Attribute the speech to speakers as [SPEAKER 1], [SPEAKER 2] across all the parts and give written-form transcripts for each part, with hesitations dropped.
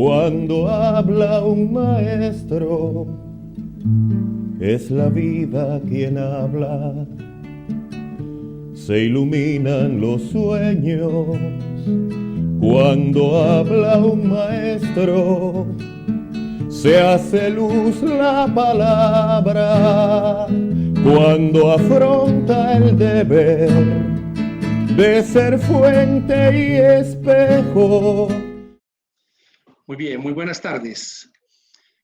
[SPEAKER 1] Cuando habla un maestro, es la vida quien habla. Se iluminan los sueños. Cuando habla un maestro, se hace luz la palabra. Cuando afronta el deber de ser fuente y espejo.
[SPEAKER 2] Muy bien, muy buenas tardes.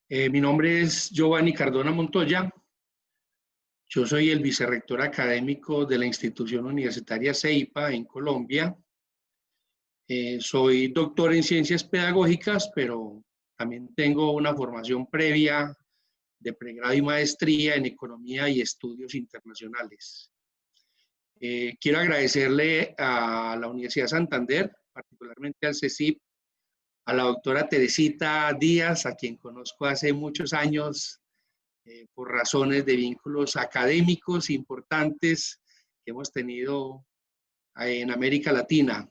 [SPEAKER 2] Mi nombre es Giovanni Cardona Montoya. Yo soy el vicerrector académico de la institución universitaria CEIPA en Colombia. Soy doctor en ciencias pedagógicas, pero también tengo una formación previa de pregrado y maestría en economía y estudios internacionales. Quiero agradecerle a la Universidad de Santander, particularmente al CECIP, a la doctora Teresita Díaz, a quien conozco hace muchos años por razones de vínculos académicos importantes que hemos tenido en América Latina.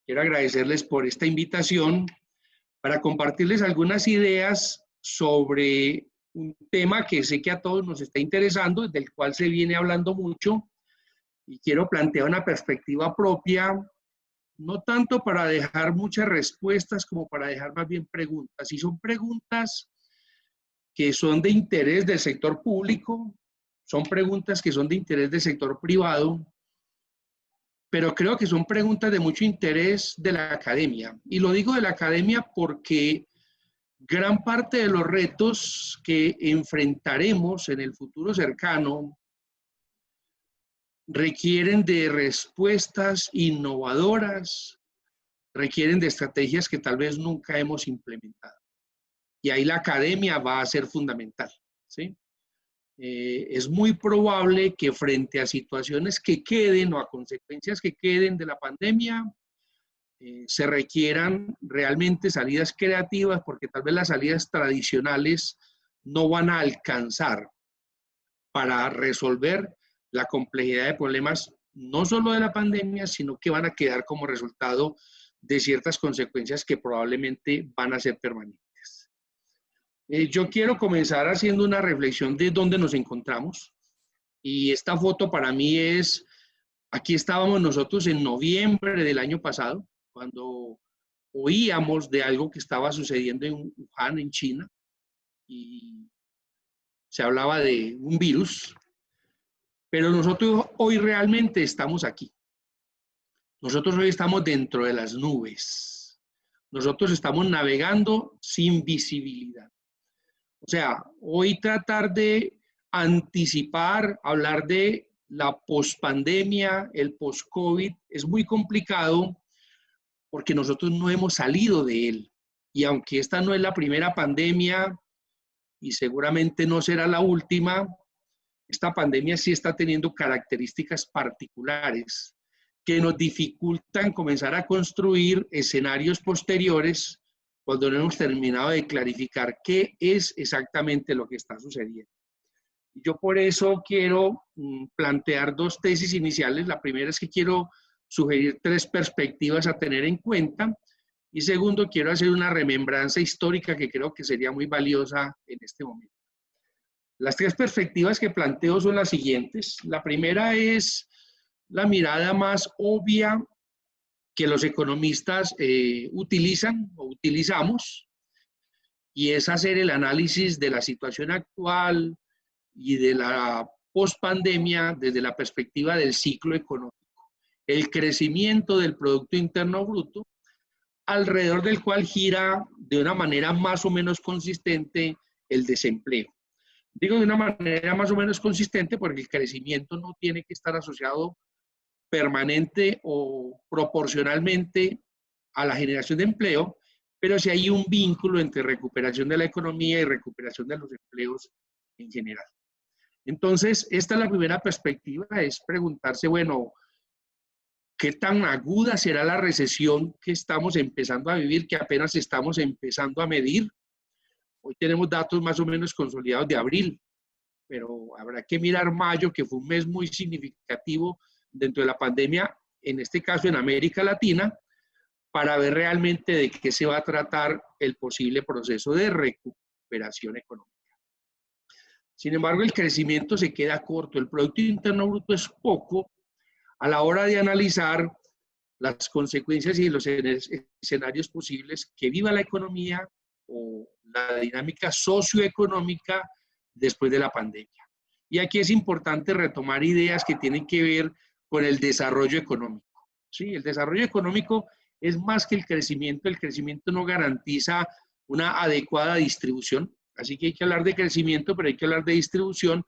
[SPEAKER 2] Quiero agradecerles por esta invitación para compartirles algunas ideas sobre un tema que sé que a todos nos está interesando, del cual se viene hablando mucho, y quiero plantear una perspectiva propia, no tanto para dejar muchas respuestas como para dejar más bien preguntas. Y son preguntas que son de interés del sector público, son preguntas que son de interés del sector privado, pero creo que son preguntas de mucho interés de la academia. Y lo digo de la academia porque gran parte de los retos que enfrentaremos en el futuro cercano requieren de respuestas innovadoras, requieren de estrategias que tal vez nunca hemos implementado. Y ahí la academia va a ser fundamental, ¿sí? Es muy probable que frente a situaciones que queden o a consecuencias que queden de la pandemia, se requieran realmente salidas creativas, porque tal vez las salidas tradicionales no van a alcanzar para resolver la complejidad de problemas, no solo de la pandemia, sino que van a quedar como resultado de ciertas consecuencias que probablemente van a ser permanentes. Yo quiero comenzar haciendo una reflexión de dónde nos encontramos. Y esta foto para mí es, aquí estábamos nosotros en noviembre del año pasado, cuando oíamos de algo que estaba sucediendo en Wuhan, en China, y se hablaba de un virus, pero nosotros hoy realmente estamos aquí. Nosotros hoy estamos dentro de las nubes. Nosotros estamos navegando sin visibilidad. O sea, hoy tratar de anticipar, hablar de la pospandemia, el post-COVID, es muy complicado porque nosotros no hemos salido de él. Y aunque esta no es la primera pandemia y seguramente no será la última, esta pandemia sí está teniendo características particulares que nos dificultan comenzar a construir escenarios posteriores cuando no hemos terminado de clarificar qué es exactamente lo que está sucediendo. Yo por eso quiero plantear dos tesis iniciales. La primera es que quiero sugerir tres perspectivas a tener en cuenta. Y segundo, quiero hacer una remembranza histórica que creo que sería muy valiosa en este momento. Las tres perspectivas que planteo son las siguientes. La primera es la mirada más obvia que los economistas utilizan o utilizamos, y es hacer el análisis de la situación actual y de la pospandemia desde la perspectiva del ciclo económico. El crecimiento del Producto Interno Bruto, alrededor del cual gira de una manera más o menos consistente el desempleo. Digo de una manera más o menos consistente porque el crecimiento no tiene que estar asociado permanente o proporcionalmente a la generación de empleo, pero sí hay un vínculo entre recuperación de la economía y recuperación de los empleos en general. Entonces, esta es la primera perspectiva, es preguntarse, bueno, ¿qué tan aguda será la recesión que estamos empezando a vivir, que apenas estamos empezando a medir? Hoy tenemos datos más o menos consolidados de abril, pero habrá que mirar mayo, que fue un mes muy significativo dentro de la pandemia, en este caso en América Latina, para ver realmente de qué se va a tratar el posible proceso de recuperación económica. Sin embargo, el crecimiento se queda corto, el Producto Interno Bruto es poco a la hora de analizar las consecuencias y los escenarios posibles que viva la economía o la dinámica socioeconómica después de la pandemia. Y aquí es importante retomar ideas que tienen que ver con el desarrollo económico. ¿Sí? El desarrollo económico es más que el crecimiento no garantiza una adecuada distribución, así que hay que hablar de crecimiento, pero hay que hablar de distribución,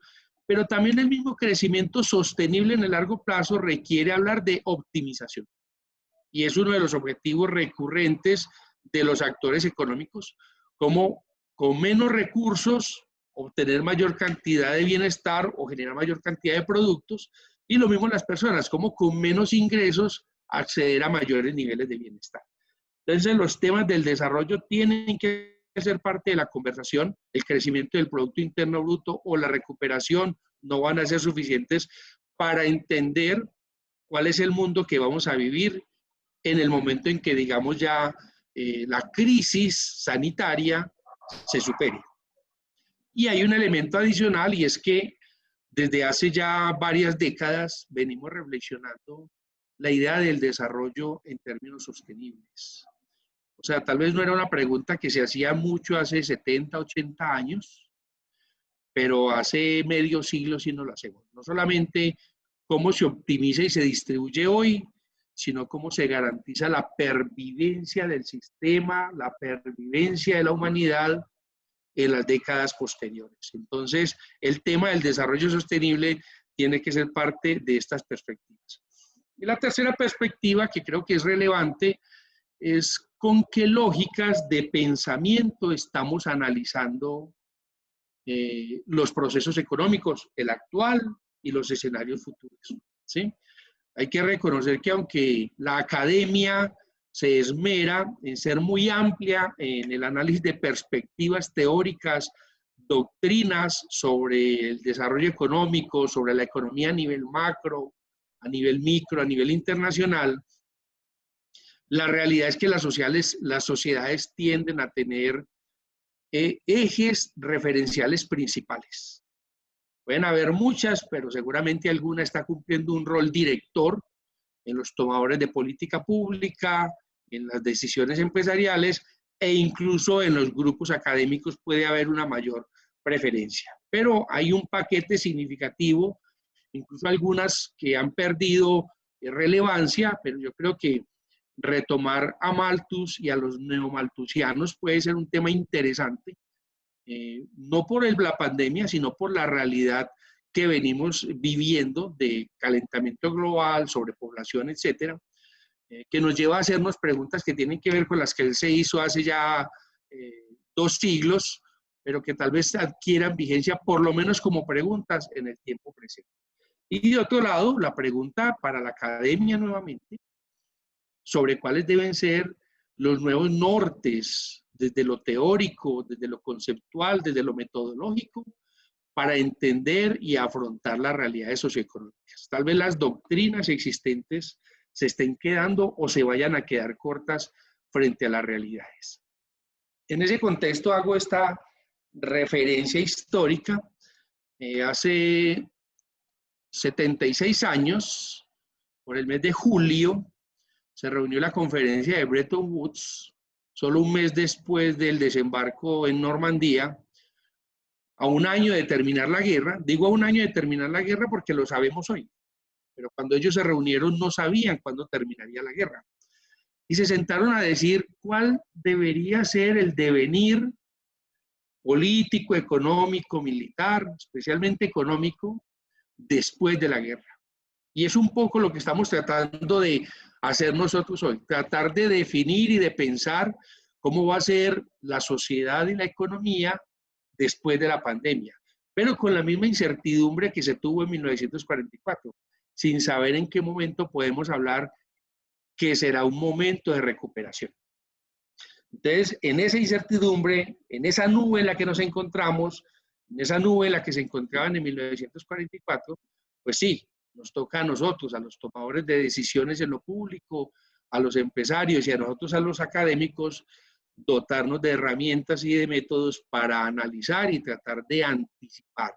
[SPEAKER 2] pero también el mismo crecimiento sostenible en el largo plazo requiere hablar de optimización. Y es uno de los objetivos recurrentes de los actores económicos, como con menos recursos obtener mayor cantidad de bienestar o generar mayor cantidad de productos, y lo mismo las personas, como con menos ingresos acceder a mayores niveles de bienestar. Entonces, los temas del desarrollo tienen que ser parte de la conversación. El crecimiento del Producto Interno Bruto o la recuperación no van a ser suficientes para entender cuál es el mundo que vamos a vivir en el momento en que, digamos, ya la crisis sanitaria se supere. Y hay un elemento adicional, y es que desde hace ya varias décadas venimos reflexionando la idea del desarrollo en términos sostenibles. O sea, tal vez no era una pregunta que se hacía mucho hace 70, 80 años, pero hace medio siglo sí nos lo hacemos. No solamente cómo se optimiza y se distribuye hoy, sino cómo se garantiza la pervivencia del sistema, la pervivencia de la humanidad en las décadas posteriores. Entonces, el tema del desarrollo sostenible tiene que ser parte de estas perspectivas. Y la tercera perspectiva, que creo que es relevante, es con qué lógicas de pensamiento estamos analizando los procesos económicos, el actual y los escenarios futuros, ¿sí? Hay que reconocer que aunque la academia se esmera en ser muy amplia en el análisis de perspectivas teóricas, doctrinas sobre el desarrollo económico, sobre la economía a nivel macro, a nivel micro, a nivel internacional, la realidad es que las sociedades tienden a tener ejes referenciales principales. Pueden haber muchas, pero seguramente alguna está cumpliendo un rol director en los tomadores de política pública, en las decisiones empresariales e incluso en los grupos académicos puede haber una mayor preferencia. Pero hay un paquete significativo, incluso algunas que han perdido relevancia, pero yo creo que retomar a Malthus y a los neomalthusianos puede ser un tema interesante, no por la pandemia, sino por la realidad que venimos viviendo de calentamiento global, sobrepoblación, etcétera, que nos lleva a hacernos preguntas que tienen que ver con las que él se hizo hace ya 2 siglos, pero que tal vez adquieran vigencia por lo menos como preguntas en el tiempo presente. Y de otro lado, la pregunta para la academia nuevamente, sobre cuáles deben ser los nuevos nortes desde lo teórico, desde lo conceptual, desde lo metodológico, para entender y afrontar las realidades socioeconómicas. Tal vez las doctrinas existentes se estén quedando o se vayan a quedar cortas frente a las realidades. En ese contexto hago esta referencia histórica. Hace 76 años, por el mes de julio, se reunió la conferencia de Bretton Woods, solo un mes después del desembarco en Normandía, a un año de terminar la guerra. Digo a un año de terminar la guerra porque lo sabemos hoy, pero cuando ellos se reunieron no sabían cuándo terminaría la guerra. Y se sentaron a decir cuál debería ser el devenir político, económico, militar, especialmente económico, después de la guerra. Y es un poco lo que estamos tratando de hacer nosotros hoy, tratar de definir y de pensar cómo va a ser la sociedad y la economía después de la pandemia, pero con la misma incertidumbre que se tuvo en 1944, sin saber en qué momento podemos hablar que será un momento de recuperación. Entonces, en esa incertidumbre, en esa nube en la que nos encontramos, en esa nube en la que se encontraban en 1944, pues sí, nos toca a nosotros, a los tomadores de decisiones en lo público, a los empresarios y a nosotros, a los académicos, dotarnos de herramientas y de métodos para analizar y tratar de anticipar.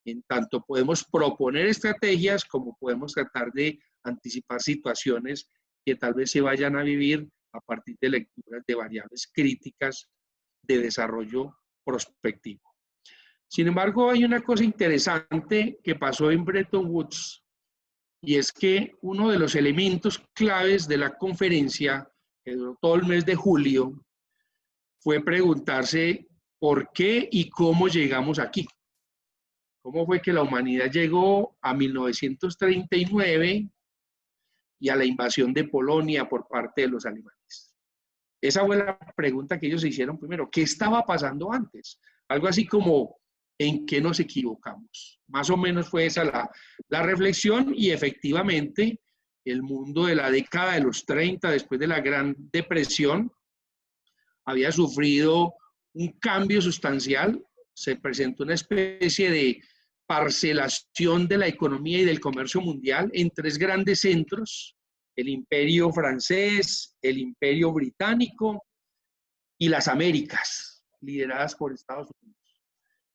[SPEAKER 2] En tanto podemos proponer estrategias como podemos tratar de anticipar situaciones que tal vez se vayan a vivir a partir de lecturas de variables críticas de desarrollo prospectivo. Sin embargo, hay una cosa interesante que pasó en Bretton Woods, y es que uno de los elementos claves de la conferencia, que duró todo el mes de julio, fue preguntarse por qué y cómo llegamos aquí. ¿Cómo fue que la humanidad llegó a 1939 y a la invasión de Polonia por parte de los alemanes? Esa fue la pregunta que ellos se hicieron primero. ¿Qué estaba pasando antes? Algo así como, ¿en qué nos equivocamos? Más o menos fue esa la reflexión, y efectivamente el mundo de la década de los 30, después de la Gran Depresión, había sufrido un cambio sustancial. Se presentó una especie de parcelación de la economía y del comercio mundial en tres grandes centros: el imperio francés, el imperio británico y las Américas, lideradas por Estados Unidos.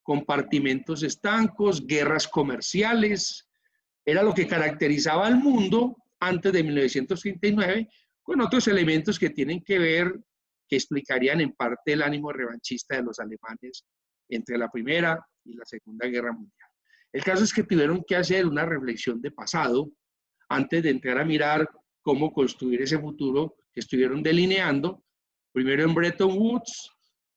[SPEAKER 2] Compartimentos estancos, guerras comerciales, era lo que caracterizaba al mundo antes de 1939, con otros elementos que tienen que ver, que explicarían en parte el ánimo revanchista de los alemanes entre la Primera y la Segunda Guerra Mundial. El caso es que tuvieron que hacer una reflexión de pasado antes de entrar a mirar cómo construir ese futuro que estuvieron delineando, primero en Bretton Woods,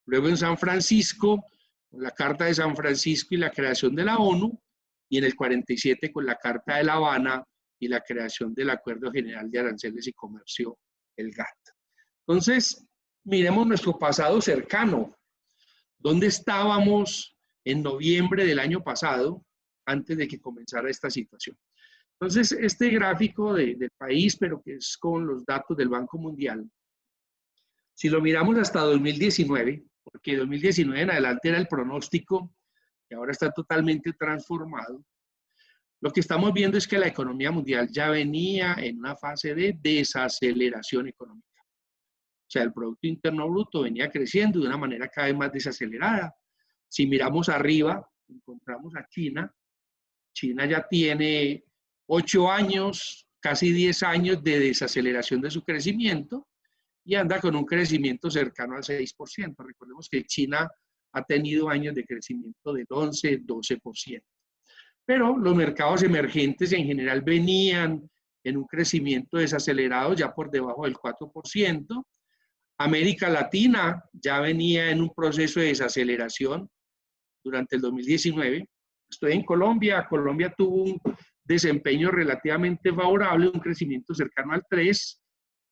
[SPEAKER 2] luego en San Francisco, con la Carta de San Francisco y la creación de la ONU, y en el 47 con la Carta de La Habana y la creación del Acuerdo General de Aranceles y Comercio, el GATT. Entonces, miremos nuestro pasado cercano. ¿Dónde estábamos en noviembre del año pasado, antes de que comenzara esta situación? Entonces, este gráfico del país, pero que es con los datos del Banco Mundial, si lo miramos hasta 2019, porque 2019 en adelante era el pronóstico, que ahora está totalmente transformado, lo que estamos viendo es que la economía mundial ya venía en una fase de desaceleración económica. O sea, el Producto Interno Bruto venía creciendo de una manera cada vez más desacelerada. Si miramos arriba, encontramos a China. China ya tiene 8 años, casi 10 años de desaceleración de su crecimiento y anda con un crecimiento cercano al 6%. Recordemos que China ha tenido años de crecimiento del 11, 12%. Pero los mercados emergentes en general venían en un crecimiento desacelerado ya por debajo del 4%. América Latina ya venía en un proceso de desaceleración durante el 2019. Estoy en Colombia. Colombia tuvo un desempeño relativamente favorable, un crecimiento cercano al 3%,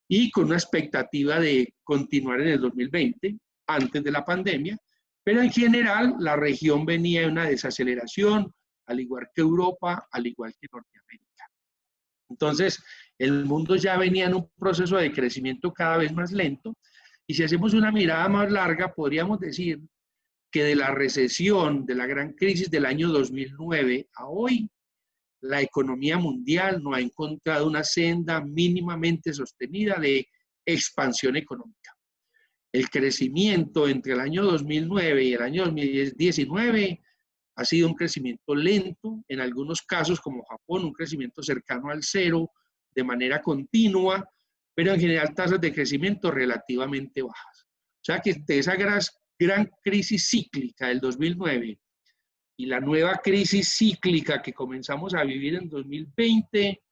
[SPEAKER 2] y con una expectativa de continuar en el 2020, antes de la pandemia. Pero en general la región venía en una desaceleración, al igual que Europa, al igual que Norteamérica. Entonces, el mundo ya venía en un proceso de crecimiento cada vez más lento, y si hacemos una mirada más larga, podríamos decir que de la recesión, de la gran crisis del año 2009 a hoy, la economía mundial no ha encontrado una senda mínimamente sostenida de expansión económica. El crecimiento entre el año 2009 y el año 2019 ha sido un crecimiento lento, en algunos casos como Japón, un crecimiento cercano al 0 de manera continua, pero en general tasas de crecimiento relativamente bajas. O sea que de esa gran crisis cíclica del 2009 y la nueva crisis cíclica que comenzamos a vivir en 2020,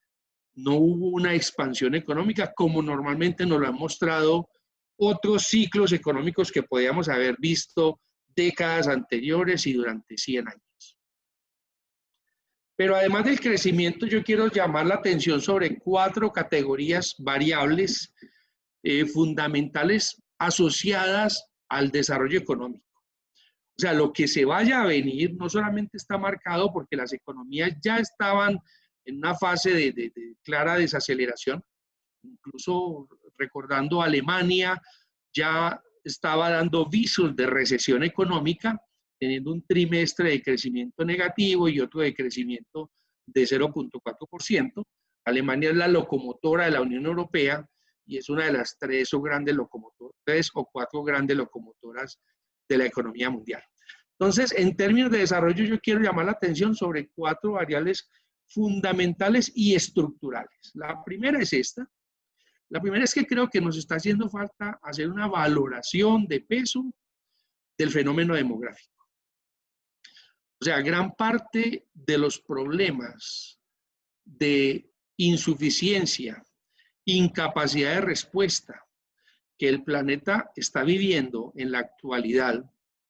[SPEAKER 2] no hubo una expansión económica como normalmente nos lo han mostrado otros ciclos económicos que podíamos haber visto décadas anteriores y durante 100 años. Pero además del crecimiento, yo quiero llamar la atención sobre 4 categorías variables fundamentales asociadas al desarrollo económico. O sea, lo que se vaya a venir no solamente está marcado porque las economías ya estaban en una fase de clara desaceleración, incluso recordando Alemania ya estaba dando visos de recesión económica, teniendo un trimestre de crecimiento negativo y otro de crecimiento de 0.4%. Alemania es la locomotora de la Unión Europea y es una de las tres o cuatro grandes locomotoras de la economía mundial. Entonces, en términos de desarrollo, yo quiero llamar la atención sobre cuatro variables fundamentales y estructurales. La primera es esta. La primera es que creo que nos está haciendo falta hacer una valoración de peso del fenómeno demográfico. O sea, gran parte de los problemas de insuficiencia, incapacidad de respuesta que el planeta está viviendo en la actualidad,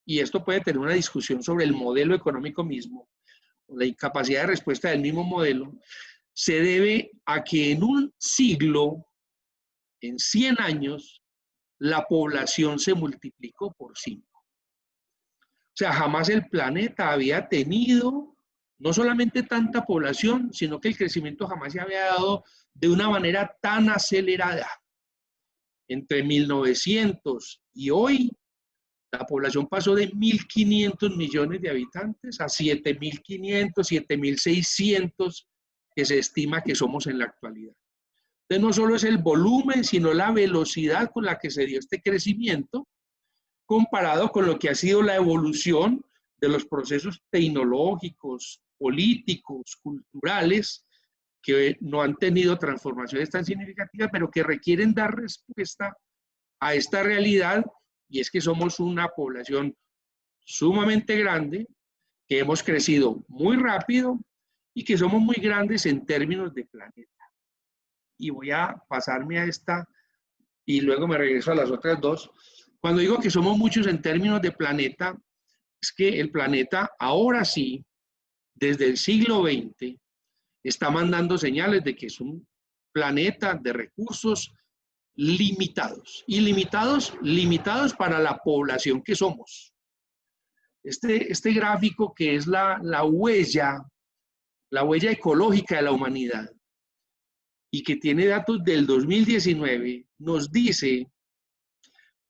[SPEAKER 2] y esto puede tener una discusión sobre el modelo económico mismo, o la incapacidad de respuesta del mismo modelo, se debe a que en un siglo, en 100 años, la población se multiplicó por 5. O sea, jamás el planeta había tenido no solamente tanta población, sino que el crecimiento jamás se había dado de una manera tan acelerada. Entre 1900 y hoy, la población pasó de 1.500 millones de habitantes a 7.500, 7.600 que se estima que somos en la actualidad. Entonces, no solo es el volumen, sino la velocidad con la que se dio este crecimiento, comparado con lo que ha sido la evolución de los procesos tecnológicos, políticos, culturales, que no han tenido transformaciones tan significativas, pero que requieren dar respuesta a esta realidad, y es que somos una población sumamente grande, que hemos crecido muy rápido y que somos muy grandes en términos de planeta. Y voy a pasarme a esta y luego me regreso a las otras dos. Cuando digo que somos muchos en términos de planeta, es que el planeta ahora sí, desde el siglo XX, está mandando señales de que es un planeta de recursos limitados. Y limitados para la población que somos. Este gráfico que es la huella ecológica de la humanidad y que tiene datos del 2019, nos dice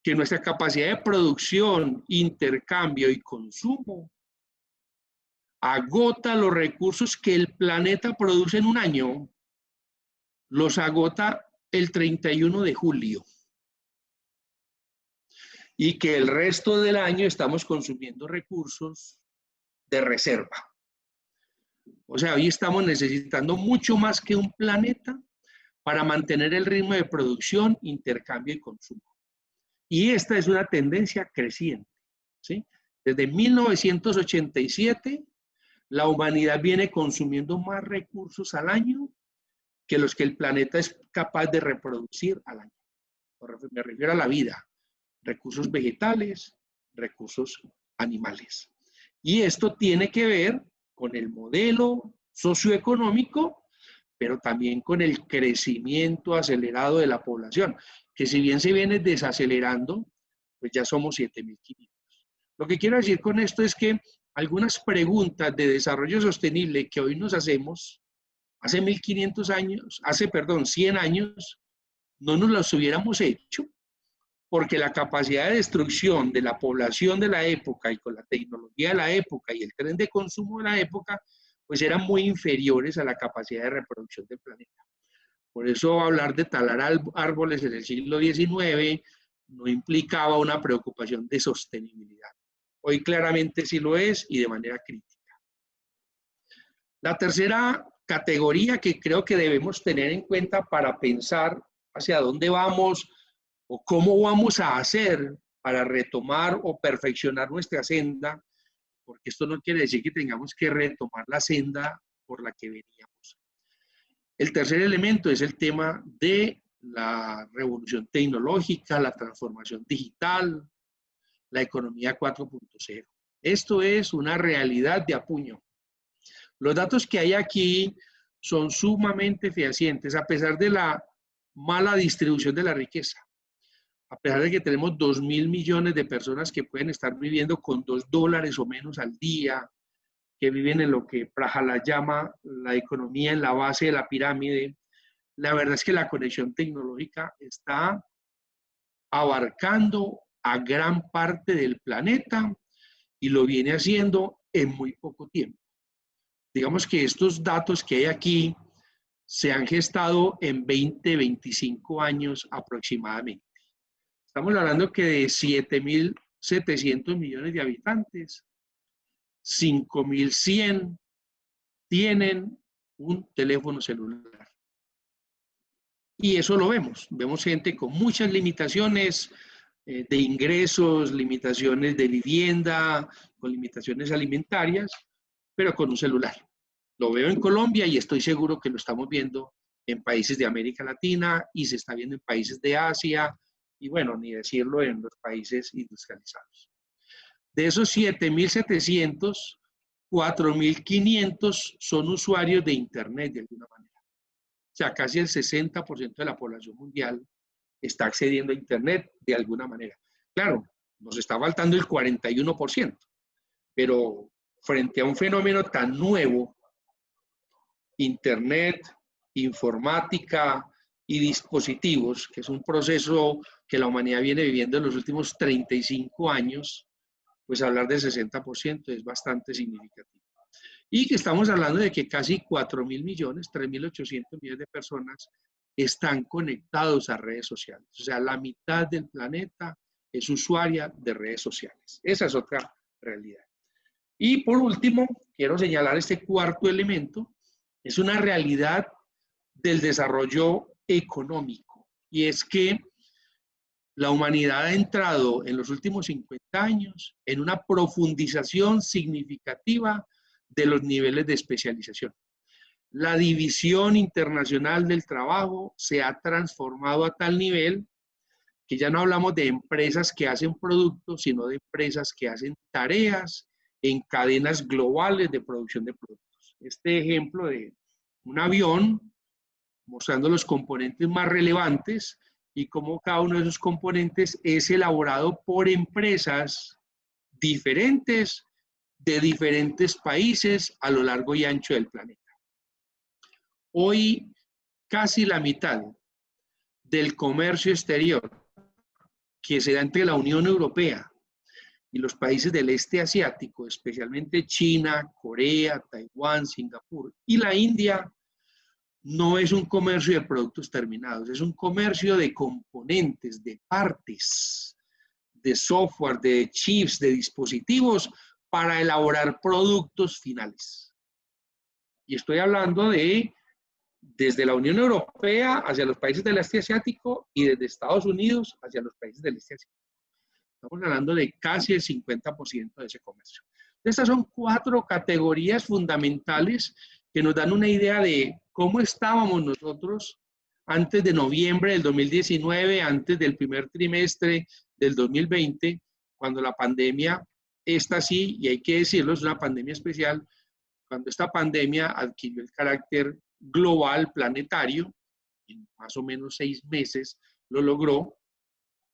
[SPEAKER 2] que nuestra capacidad de producción, intercambio y consumo agota los recursos que el planeta produce en un año, los agota el 31 de julio. Y que el resto del año estamos consumiendo recursos de reserva. O sea, hoy estamos necesitando mucho más que un planeta para mantener el ritmo de producción, intercambio y consumo. Y esta es una tendencia creciente, ¿sí? Desde 1987, la humanidad viene consumiendo más recursos al año que los que el planeta es capaz de reproducir al año. Me refiero a la vida, recursos vegetales, recursos animales. Y esto tiene que ver con el modelo socioeconómico, pero también con el crecimiento acelerado de la población, que si bien se viene desacelerando, pues ya somos 7.500. Lo que quiero decir con esto es que algunas preguntas de desarrollo sostenible que hoy nos hacemos, hace 100 años, no nos las hubiéramos hecho, porque la capacidad de destrucción de la población de la época y con la tecnología de la época y el tren de consumo de la época, pues eran muy inferiores a la capacidad de reproducción del planeta. Por eso hablar de talar árboles en el siglo XIX no implicaba una preocupación de sostenibilidad. Hoy claramente sí lo es y de manera crítica. La tercera categoría que creo que debemos tener en cuenta para pensar hacia dónde vamos o cómo vamos a hacer para retomar o perfeccionar nuestra senda, porque esto no quiere decir que tengamos que retomar la senda por la que veníamos. El tercer elemento es el tema de la revolución tecnológica, la transformación digital, la economía 4.0. Esto es una realidad de apuño. Los datos que hay aquí son sumamente fehacientes, a pesar de la mala distribución de la riqueza. A pesar de que tenemos 2.000 millones de personas que pueden estar viviendo con $2 o menos al día, que viven en lo que Prahalad llama la economía en la base de la pirámide, la verdad es que la conexión tecnológica está abarcando a gran parte del planeta y lo viene haciendo en muy poco tiempo. Digamos que estos datos que hay aquí se han gestado en 20, 25 años aproximadamente. Estamos hablando que de 7.700 millones de habitantes, 5.100 tienen un teléfono celular. Y eso lo vemos. Vemos gente con muchas limitaciones de ingresos, limitaciones de vivienda, con limitaciones alimentarias, pero con un celular. Lo veo en Colombia y estoy seguro que lo estamos viendo en países de América Latina y se está viendo en países de Asia y bueno, ni decirlo en los países industrializados. De esos 7.700, 4.500 son usuarios de Internet de alguna manera. O sea, casi el 60% de la población mundial está accediendo a Internet de alguna manera. Claro, nos está faltando el 41%, pero frente a un fenómeno tan nuevo, Internet, informática y dispositivos, que es un proceso que la humanidad viene viviendo en los últimos 35 años, pues hablar del 60% es bastante significativo. Y que estamos hablando de que casi 4.000 millones, 3.800 millones de personas están conectados a redes sociales. O sea, la mitad del planeta es usuaria de redes sociales. Esa es otra realidad. Y por último, quiero señalar este cuarto elemento, es una realidad del desarrollo económico. Y es que la humanidad ha entrado en los últimos 50 años en una profundización significativa de los niveles de especialización. La división internacional del trabajo se ha transformado a tal nivel que ya no hablamos de empresas que hacen productos, sino de empresas que hacen tareas en cadenas globales de producción de productos. Este ejemplo de un avión mostrando los componentes más relevantes y cómo cada uno de esos componentes es elaborado por empresas diferentes de diferentes países a lo largo y ancho del planeta. Hoy, casi la mitad del comercio exterior que se da entre la Unión Europea y los países del este asiático, especialmente China, Corea, Taiwán, Singapur y la India, no es un comercio de productos terminados, es un comercio de componentes, de partes, de software, de chips, de dispositivos para elaborar productos finales. Y estoy hablando de desde la Unión Europea hacia los países del este asiático y desde Estados Unidos hacia los países del este asiático. Estamos hablando de casi el 50% de ese comercio. Estas son 4 categorías fundamentales que nos dan una idea de cómo estábamos nosotros antes de noviembre del 2019, antes del primer trimestre del 2020, cuando la pandemia, esta sí, y hay que decirlo, es una pandemia especial, cuando esta pandemia adquirió el carácter global, planetario, en más o menos 6 meses lo logró,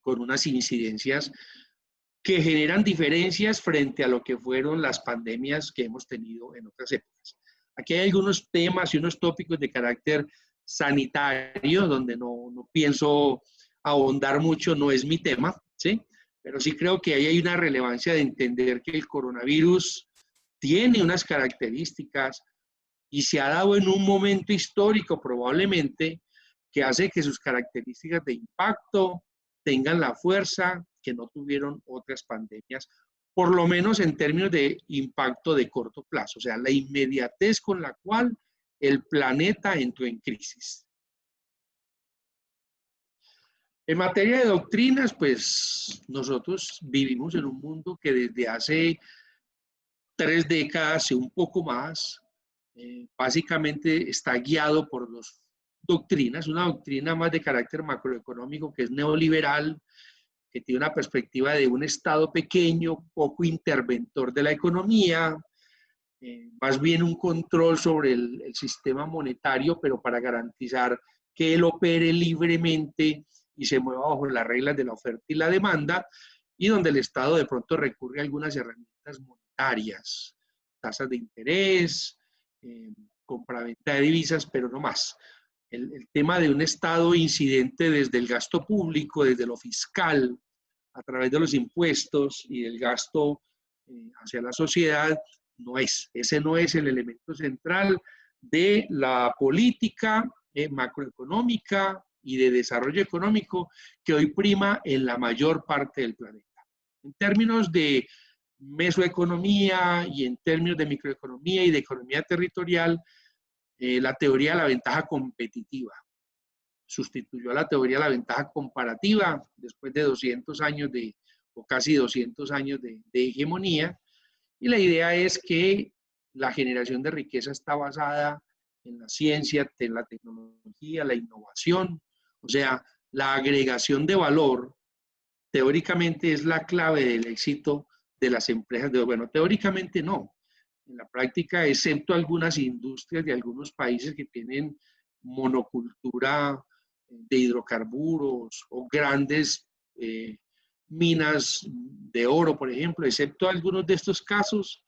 [SPEAKER 2] con unas incidencias que generan diferencias frente a lo que fueron las pandemias que hemos tenido en otras épocas. Aquí hay algunos temas y unos tópicos de carácter sanitario, donde no pienso ahondar mucho, no es mi tema, ¿sí? Pero sí creo que ahí hay una relevancia de entender que el coronavirus tiene unas características y se ha dado en un momento histórico probablemente que hace que sus características de impacto tengan la fuerza que no tuvieron otras pandemias, por lo menos en términos de impacto de corto plazo, o sea, la inmediatez con la cual el planeta entró en crisis. En materia de doctrinas, pues nosotros vivimos en un mundo que desde hace 3 décadas y un poco más, básicamente está guiado por 2 doctrinas, una doctrina más de carácter macroeconómico que es neoliberal, que tiene una perspectiva de un Estado pequeño, poco interventor de la economía, más bien un control sobre el sistema monetario, pero para garantizar que él opere libremente y se mueva bajo las reglas de la oferta y la demanda, y donde el Estado de pronto recurre a algunas herramientas monetarias, tasas de interés, compraventa de divisas, pero no más. El tema de un Estado incidente desde el gasto público, desde lo fiscal, a través de los impuestos y del gasto hacia la sociedad, ese no es el elemento central de la política macroeconómica y de desarrollo económico que hoy prima en la mayor parte del planeta. En términos de mesoeconomía y en términos de microeconomía y de economía territorial, la teoría de la ventaja competitiva sustituyó a la teoría de la ventaja comparativa después de 200 años o casi 200 años de hegemonía. Y la idea es que la generación de riqueza está basada en la ciencia, en la tecnología, la innovación, o sea, la agregación de valor, teóricamente es la clave del éxito de las empresas. Bueno, teóricamente no. En la práctica, excepto algunas industrias de algunos países que tienen monocultura de hidrocarburos o grandes minas de oro, por ejemplo, excepto algunos de estos casos,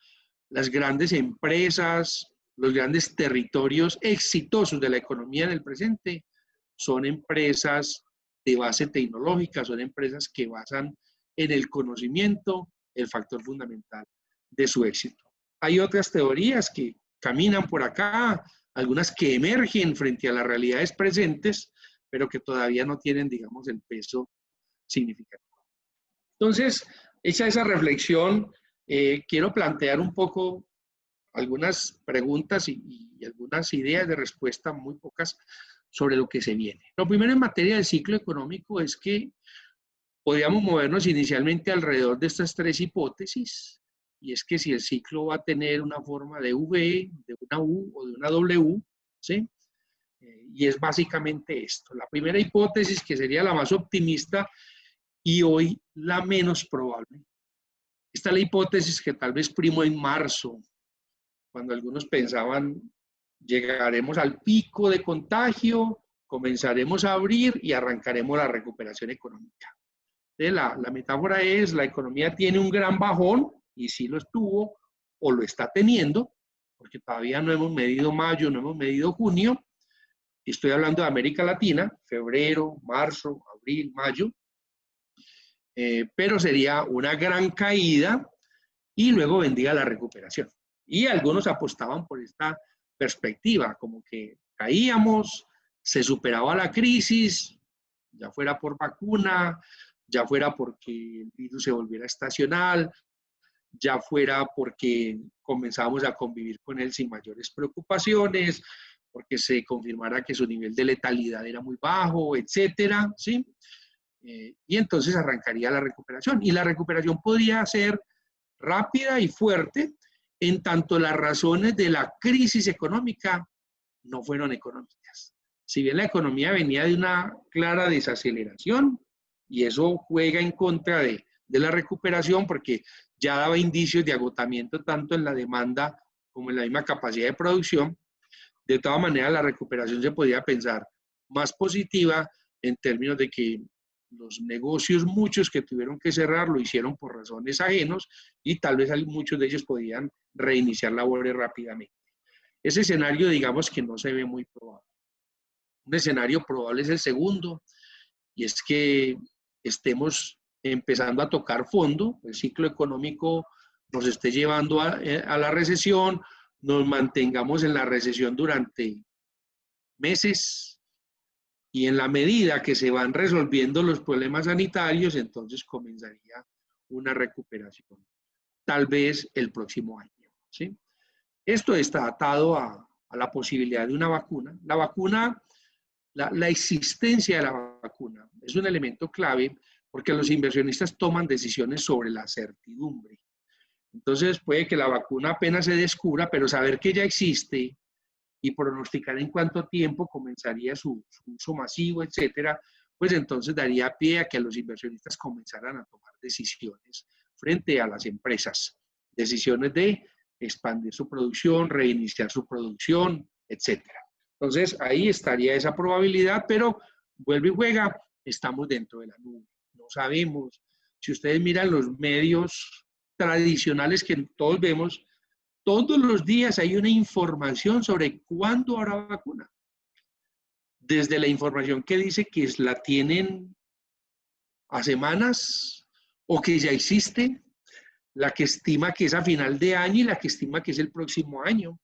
[SPEAKER 2] las grandes empresas, los grandes territorios exitosos de la economía en el presente son empresas de base tecnológica, son empresas que basan en el conocimiento el factor fundamental de su éxito. Hay otras teorías que caminan por acá, algunas que emergen frente a las realidades presentes, pero que todavía no tienen, digamos, el peso significativo. Entonces, hecha esa reflexión, quiero plantear un poco algunas preguntas y algunas ideas de respuesta, muy pocas, sobre lo que se viene. Lo primero en materia del ciclo económico es que podríamos movernos inicialmente alrededor de estas tres hipótesis, y es que si el ciclo va a tener una forma de V, de una U o de una W, ¿sí? Y es básicamente esto. La primera hipótesis, que sería la más optimista y hoy la menos probable. Esta es la hipótesis que tal vez primó en marzo, cuando algunos pensaban llegaremos al pico de contagio, comenzaremos a abrir y arrancaremos la recuperación económica. La metáfora es, la economía tiene un gran bajón, y sí lo estuvo, o lo está teniendo, porque todavía no hemos medido mayo, no hemos medido junio. Estoy hablando de América Latina, febrero, marzo, abril, mayo, pero sería una gran caída y luego vendría la recuperación. Y algunos apostaban por esta perspectiva, como que caíamos, se superaba la crisis, ya fuera por vacuna, ya fuera porque el virus se volviera estacional, ya fuera porque comenzamos a convivir con él sin mayores preocupaciones, porque se confirmara que su nivel de letalidad era muy bajo, etcétera, ¿sí? Y entonces arrancaría la recuperación. Y la recuperación podría ser rápida y fuerte, en tanto las razones de la crisis económica no fueron económicas. Si bien la economía venía de una clara desaceleración, y eso juega en contra de la recuperación, porque ya daba indicios de agotamiento tanto en la demanda como en la misma capacidad de producción, de todas maneras la recuperación se podía pensar más positiva en términos de que los negocios, muchos que tuvieron que cerrar, lo hicieron por razones ajenos y tal vez muchos de ellos podían reiniciar labores rápidamente. Ese escenario, digamos que no se ve muy probable. Un escenario probable es el segundo, y es que estemos empezando a tocar fondo, el ciclo económico nos esté llevando a la recesión, nos mantengamos en la recesión durante meses, y en la medida que se van resolviendo los problemas sanitarios, entonces comenzaría una recuperación, tal vez el próximo año, ¿sí? Esto está atado a la posibilidad de una vacuna. La vacuna, la existencia de la vacuna es un elemento clave porque los inversionistas toman decisiones sobre la certidumbre. Entonces puede que la vacuna apenas se descubra, pero saber que ya existe y pronosticar en cuánto tiempo comenzaría su uso masivo, etcétera, pues entonces daría pie a que los inversionistas comenzaran a tomar decisiones frente a las empresas, decisiones de expandir su producción, reiniciar su producción, etcétera. Entonces ahí estaría esa probabilidad, pero vuelve y juega, estamos dentro de la nube, no sabemos. Si ustedes miran los medios tradicionales que todos vemos, todos los días hay una información sobre cuándo habrá vacuna. Desde la información que dice que la tienen a semanas o que ya existe, la que estima que es a final de año y la que estima que es el próximo año.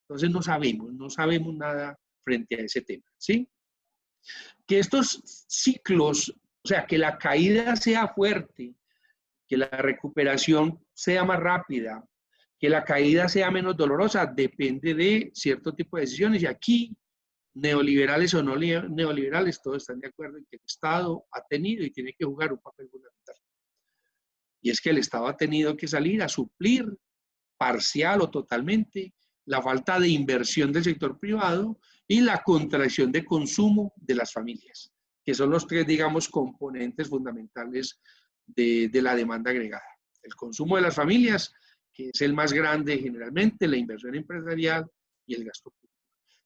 [SPEAKER 2] Entonces no sabemos nada frente a ese tema, ¿sí? Que estos ciclos, o sea, que la caída sea fuerte, que la recuperación sea más rápida, que la caída sea menos dolorosa, depende de cierto tipo de decisiones. Y aquí, neoliberales o no neoliberales, todos están de acuerdo en que el Estado ha tenido y tiene que jugar un papel fundamental. Y es que el Estado ha tenido que salir a suplir parcial o totalmente la falta de inversión del sector privado y la contracción de consumo de las familias, que son los tres, digamos, componentes fundamentales de la demanda agregada. El consumo de las familias, que es el más grande generalmente, la inversión empresarial y el gasto público.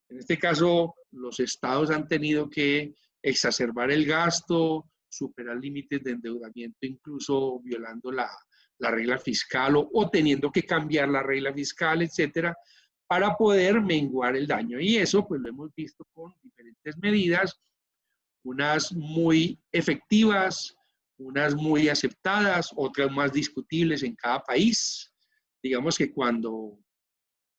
[SPEAKER 2] En este caso, los estados han tenido que exacerbar el gasto, superar límites de endeudamiento, incluso violando la regla fiscal o teniendo que cambiar la regla fiscal, etcétera, para poder menguar el daño. Y eso, pues lo hemos visto con diferentes medidas, unas muy efectivas, unas muy aceptadas, otras más discutibles en cada país. Digamos que cuando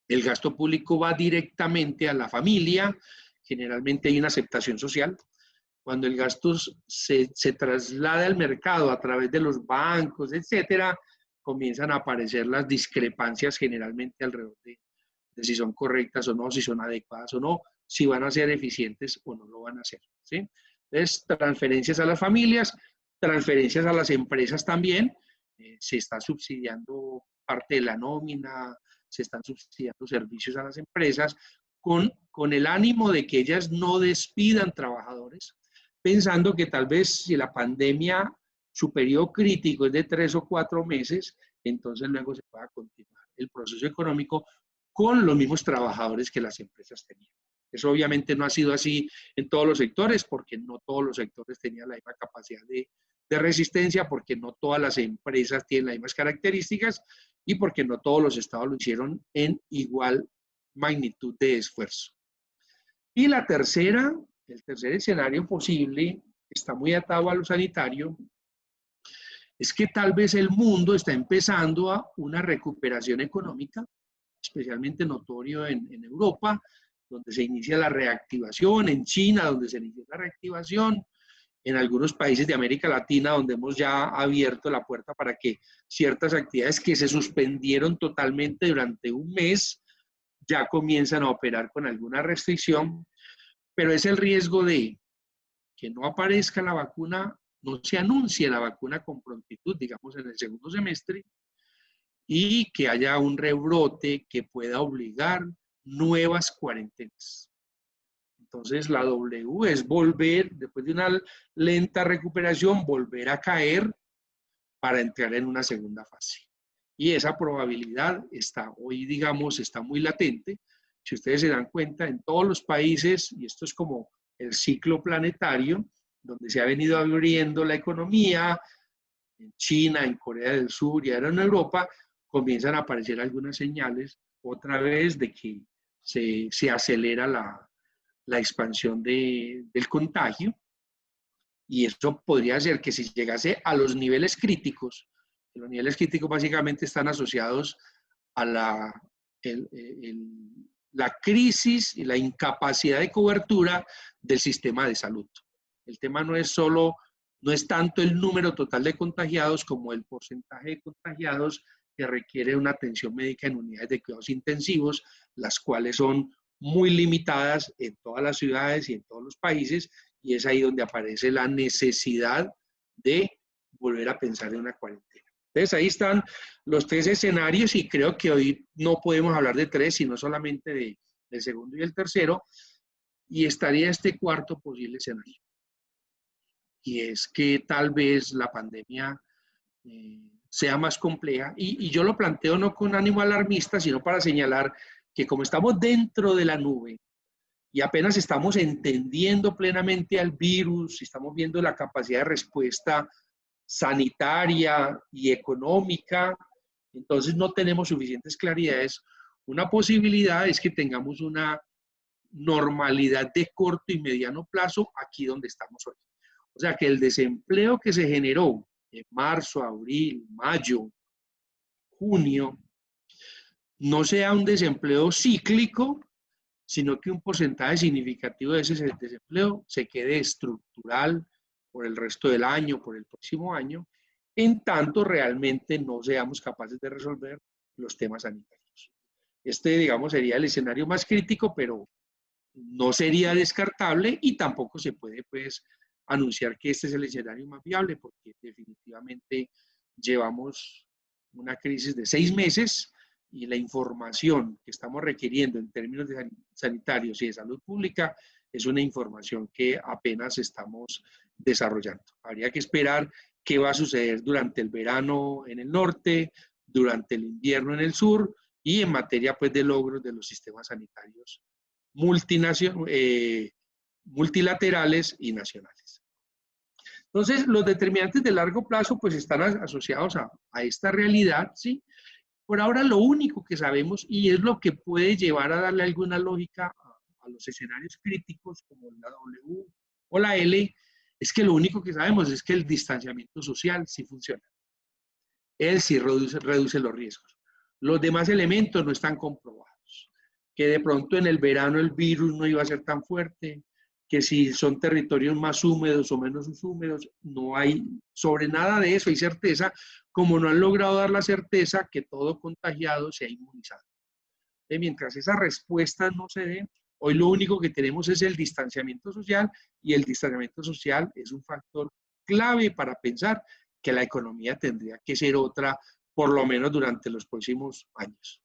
[SPEAKER 2] el gasto público va directamente a la familia, generalmente hay una aceptación social. Cuando el gasto se traslada al mercado a través de los bancos, etcétera, comienzan a aparecer las discrepancias generalmente alrededor de si son correctas o no, si son adecuadas o no, si van a ser eficientes o no lo van a ser, ¿sí? Entonces, transferencias a las familias, transferencias a las empresas también, se está subsidiando parte de la nómina, se están subsidiando servicios a las empresas con el ánimo de que ellas no despidan trabajadores, pensando que tal vez si la pandemia, su periodo crítico es de 3 o 4 meses, entonces luego se pueda continuar el proceso económico con los mismos trabajadores que las empresas tenían. Eso obviamente no ha sido así en todos los sectores, porque no todos los sectores tenían la misma capacidad de resistencia, porque no todas las empresas tienen las mismas características y porque no todos los estados lo hicieron en igual magnitud de esfuerzo. Y la tercera, el tercer escenario posible, está muy atado a lo sanitario, es que tal vez el mundo está empezando a una recuperación económica, especialmente notorio en Europa, donde se inicia la reactivación, en China, donde se inicia la reactivación, en algunos países de América Latina, donde hemos ya abierto la puerta para que ciertas actividades que se suspendieron totalmente durante un mes, ya comienzan a operar con alguna restricción, pero es el riesgo de que no aparezca la vacuna, no se anuncie la vacuna con prontitud, digamos en el segundo semestre, y que haya un rebrote que pueda obligar nuevas cuarentenas. Entonces la W es volver, después de una lenta recuperación, volver a caer para entrar en una segunda fase. Y esa probabilidad está hoy, digamos, está muy latente. Si ustedes se dan cuenta, en todos los países, y esto es como el ciclo planetario, donde se ha venido abriendo la economía, en China, en Corea del Sur y ahora en Europa, comienzan a aparecer algunas señales otra vez de que se acelera la expansión del contagio, y eso podría ser que si llegase a los niveles críticos, los niveles críticos básicamente están asociados a la crisis y la incapacidad de cobertura del sistema de salud. El tema no es tanto el número total de contagiados como el porcentaje de contagiados que requiere una atención médica en unidades de cuidados intensivos, las cuales son muy limitadas en todas las ciudades y en todos los países, y es ahí donde aparece la necesidad de volver a pensar en una cuarentena. Entonces ahí están los tres escenarios y creo que hoy no podemos hablar de tres, sino solamente del segundo y el tercero, y estaría este cuarto posible escenario. Y es que tal vez la pandemia sea más compleja, y yo lo planteo no con ánimo alarmista, sino para señalar que como estamos dentro de la nube y apenas estamos entendiendo plenamente al virus, estamos viendo la capacidad de respuesta sanitaria y económica, entonces no tenemos suficientes claridades. Una posibilidad es que tengamos una normalidad de corto y mediano plazo aquí donde estamos hoy. O sea, que el desempleo que se generó en marzo, abril, mayo, junio, no sea un desempleo cíclico, sino que un porcentaje significativo de ese desempleo se quede estructural por el resto del año, por el próximo año, en tanto realmente no seamos capaces de resolver los temas sanitarios. Este, digamos, sería el escenario más crítico, pero no sería descartable y tampoco se puede, pues, anunciar que este es el escenario más viable, porque definitivamente llevamos una crisis de 6 meses y la información que estamos requiriendo en términos de sanitarios y de salud pública es una información que apenas estamos desarrollando. Habría que esperar qué va a suceder durante el verano en el norte, durante el invierno en el sur y en materia, pues, de logros de los sistemas sanitarios multilaterales y nacionales. Entonces, los determinantes de largo plazo pues están asociados a esta realidad, ¿sí? Por ahora lo único que sabemos, y es lo que puede llevar a darle alguna lógica a los escenarios críticos como la W o la L, es que lo único que sabemos es que el distanciamiento social sí funciona. Él sí reduce los riesgos. Los demás elementos no están comprobados. Que de pronto en el verano el virus no iba a ser tan fuerte, que si son territorios más húmedos o menos húmedos, no hay, sobre nada de eso hay certeza, como no han logrado dar la certeza que todo contagiado se ha inmunizado. Mientras esa respuesta no se dé, hoy lo único que tenemos es el distanciamiento social, y el distanciamiento social es un factor clave para pensar que la economía tendría que ser otra, por lo menos durante los próximos años.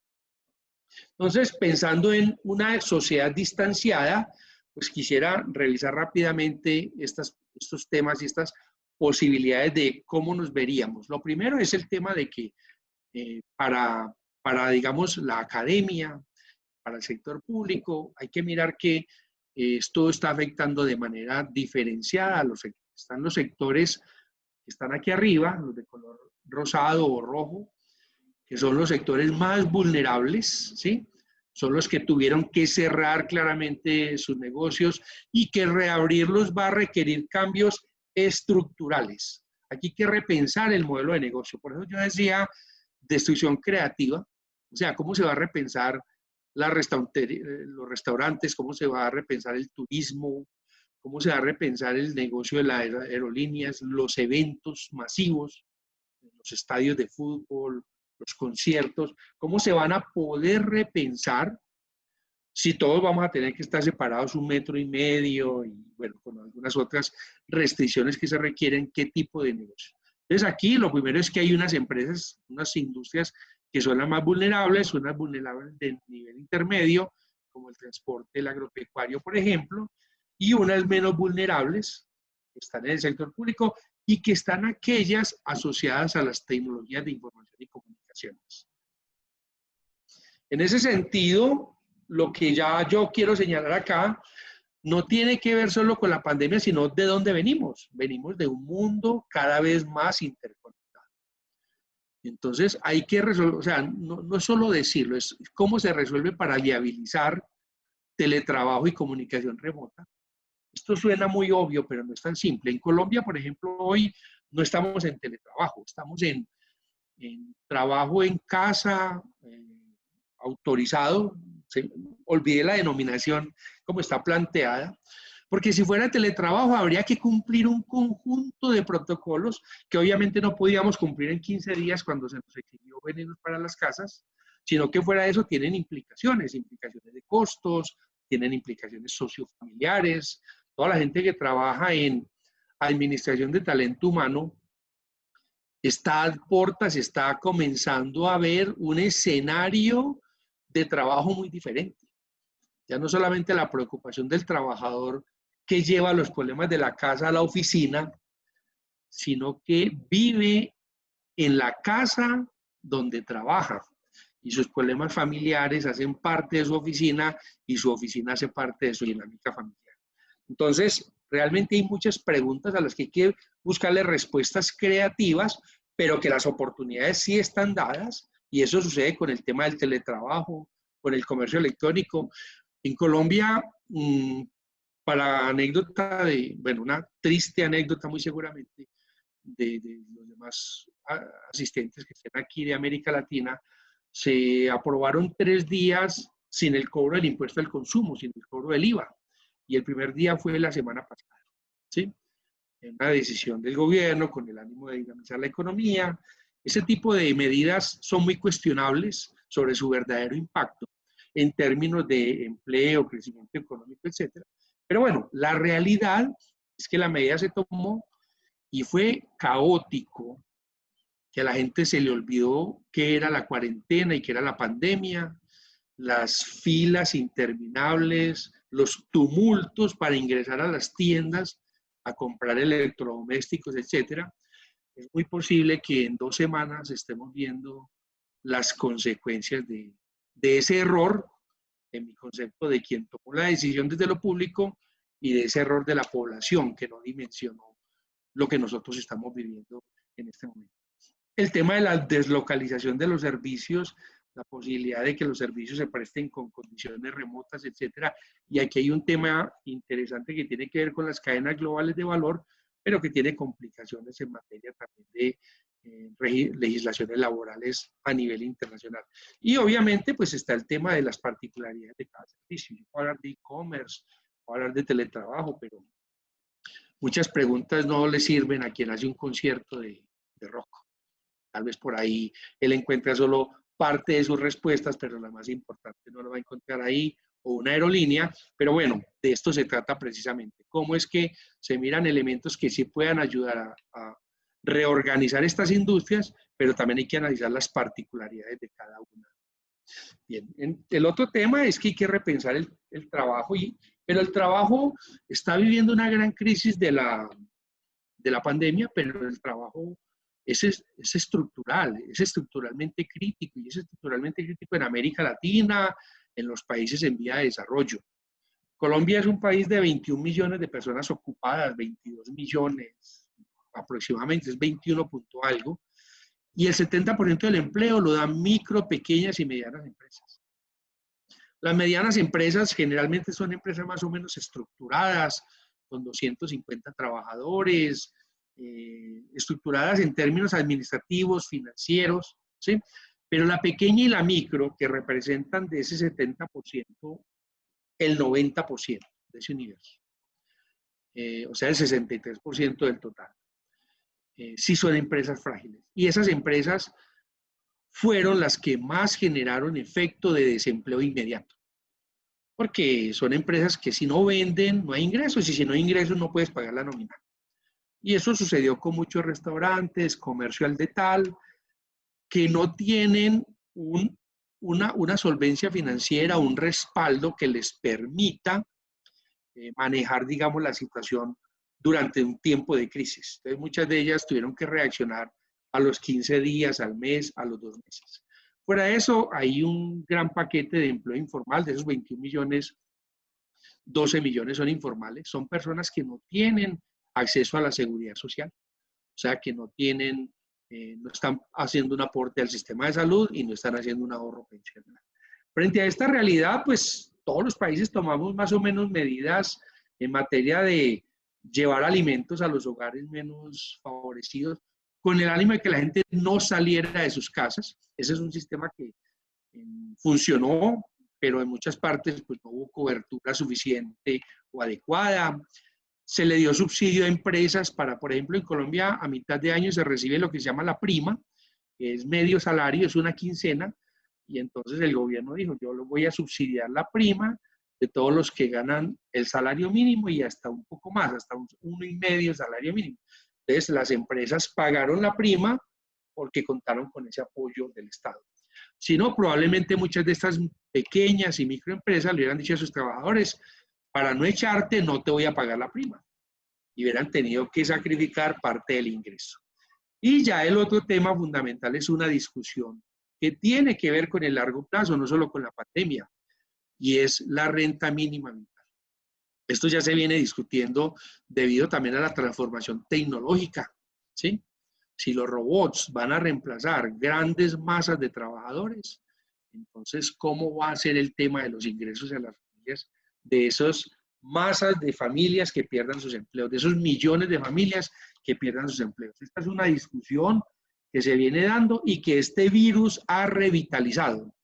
[SPEAKER 2] Entonces, pensando en una sociedad distanciada, pues quisiera revisar rápidamente estos temas y estas posibilidades de cómo nos veríamos. Lo primero es el tema de que para, digamos, la academia, para el sector público, hay que mirar que esto está afectando de manera diferenciada a los sectores. Están los sectores que están aquí arriba, los de color rosado o rojo, que son los sectores más vulnerables, ¿sí? Son los que tuvieron que cerrar claramente sus negocios y que reabrirlos va a requerir cambios estructurales. Aquí hay que repensar el modelo de negocio. Por eso yo decía destrucción creativa, o sea, cómo se va a repensar los restaurantes, cómo se va a repensar el turismo, cómo se va a repensar el negocio de las aerolíneas, los eventos masivos, los estadios de fútbol, los conciertos, cómo se van a poder repensar si todos vamos a tener que estar separados 1,5 metros y, bueno, con algunas otras restricciones que se requieren, qué tipo de negocio. Entonces aquí lo primero es que hay unas empresas, unas industrias que son las más vulnerables, unas vulnerables de nivel intermedio, como el transporte, el agropecuario, por ejemplo, y unas menos vulnerables, que están en el sector público, y que están aquellas asociadas a las tecnologías de información y comunicaciones. En ese sentido, lo que ya yo quiero señalar acá no tiene que ver solo con la pandemia, sino de dónde venimos. Venimos de un mundo cada vez más interconectado. Entonces, hay que resolver, o sea, no es solo decirlo, es cómo se resuelve para viabilizar teletrabajo y comunicación remota. Esto suena muy obvio, pero no es tan simple. En Colombia, por ejemplo, hoy no estamos en teletrabajo, estamos en trabajo en casa, autorizado. Olvidé la denominación como está planteada, porque si fuera teletrabajo habría que cumplir un conjunto de protocolos que obviamente no podíamos cumplir en 15 días cuando se nos exigió venirnos para las casas, sino que fuera de eso tienen implicaciones de costos, tienen implicaciones sociofamiliares. Toda la gente que trabaja en administración de talento humano está a puertas, está comenzando a ver un escenario de trabajo muy diferente. Ya no solamente la preocupación del trabajador que lleva los problemas de la casa a la oficina, sino que vive en la casa donde trabaja. Y sus problemas familiares hacen parte de su oficina y su oficina hace parte de su dinámica familiar. Entonces, realmente hay muchas preguntas a las que hay que buscarle respuestas creativas, pero que las oportunidades sí están dadas, y eso sucede con el tema del teletrabajo, con el comercio electrónico. En Colombia, para anécdota bueno, una triste anécdota muy seguramente de los demás asistentes que estén aquí de América Latina, se aprobaron 3 días sin el cobro del impuesto al consumo, sin el cobro del IVA. Y el primer día fue la semana pasada, ¿sí? Una decisión del gobierno con el ánimo de dinamizar la economía. Ese tipo de medidas son muy cuestionables sobre su verdadero impacto en términos de empleo, crecimiento económico, etcétera. Pero bueno, la realidad es que la medida se tomó y fue caótico, que a la gente se le olvidó qué era la cuarentena y qué era la pandemia, las filas interminables, los tumultos para ingresar a las tiendas a comprar electrodomésticos, etcétera. Es muy posible que en 2 semanas estemos viendo las consecuencias de ese error, en mi concepto, de quien tomó la decisión desde lo público y de ese error de la población que no dimensionó lo que nosotros estamos viviendo en este momento. El tema de la deslocalización de los servicios, la posibilidad de que los servicios se presten con condiciones remotas, etcétera. Y aquí hay un tema interesante que tiene que ver con las cadenas globales de valor, pero que tiene complicaciones en materia también de legislaciones laborales a nivel internacional. Y obviamente pues está el tema de las particularidades de cada servicio. Yo puedo hablar de e-commerce, puedo hablar de teletrabajo, pero muchas preguntas no le sirven a quien hace un concierto de rock. Tal vez por ahí él encuentra solo parte de sus respuestas, pero la más importante no lo va a encontrar ahí, o una aerolínea. Pero bueno, de esto se trata precisamente. ¿Cómo es que se miran elementos que sí puedan ayudar a reorganizar estas industrias, pero también hay que analizar las particularidades de cada una? Bien, el otro tema es que hay que repensar el trabajo, pero el trabajo está viviendo una gran crisis de la pandemia, pero el trabajo es estructural, es estructuralmente crítico, y es estructuralmente crítico en América Latina, en los países en vía de desarrollo. Colombia es un país de 21 millones de personas ocupadas, 22 millones aproximadamente, es 21 punto algo, y el 70% del empleo lo dan micro, pequeñas y medianas empresas. Las medianas empresas generalmente son empresas más o menos estructuradas, con 250 trabajadores, estructuradas en términos administrativos, financieros, ¿sí? Pero la pequeña y la micro, que representan de ese 70%, el 90% de ese universo, o sea, el 63% del total, sí son empresas frágiles. Y esas empresas fueron las que más generaron efecto de desempleo inmediato. Porque son empresas que si no venden, no hay ingresos, y si no hay ingresos no puedes pagar la nómina. Y eso sucedió con muchos restaurantes, comercio al detal, que no tienen una solvencia financiera, un respaldo que les permita manejar, digamos, la situación durante un tiempo de crisis. Entonces, muchas de ellas tuvieron que reaccionar a los 15 días, al mes, a los 2 meses. Fuera de eso, hay un gran paquete de empleo informal, de esos 21 millones, 12 millones son informales, son personas que no tienen acceso a la seguridad social, o sea, que no tienen, no están haciendo un aporte al sistema de salud y no están haciendo un ahorro pensional. Frente a esta realidad, pues todos los países tomamos más o menos medidas en materia de llevar alimentos a los hogares menos favorecidos, con el ánimo de que la gente no saliera de sus casas. Ese es un sistema que funcionó, pero en muchas partes pues, no hubo cobertura suficiente o adecuada. Se le dio subsidio a empresas para, por ejemplo, en Colombia a mitad de año se recibe lo que se llama la prima, que es medio salario, es una quincena, y entonces el gobierno dijo, yo lo voy a subsidiar la prima de todos los que ganan el salario mínimo y hasta un poco más, hasta 1,5 salario mínimo. Entonces las empresas pagaron la prima porque contaron con ese apoyo del Estado. Si no, probablemente muchas de estas pequeñas y microempresas le hubieran dicho a sus trabajadores, para no echarte no te voy a pagar la prima. Y hubieran tenido que sacrificar parte del ingreso. Y ya el otro tema fundamental es una discusión que tiene que ver con el largo plazo, no solo con la pandemia, y es la renta mínima vital. Esto ya se viene discutiendo debido también a la transformación tecnológica, ¿sí? Si los robots van a reemplazar grandes masas de trabajadores, entonces, ¿cómo va a ser el tema de los ingresos a las familias, de esas masas de familias que pierdan sus empleos, de esos millones de familias que pierdan sus empleos? Esta es una discusión que se viene dando y que este virus ha revitalizado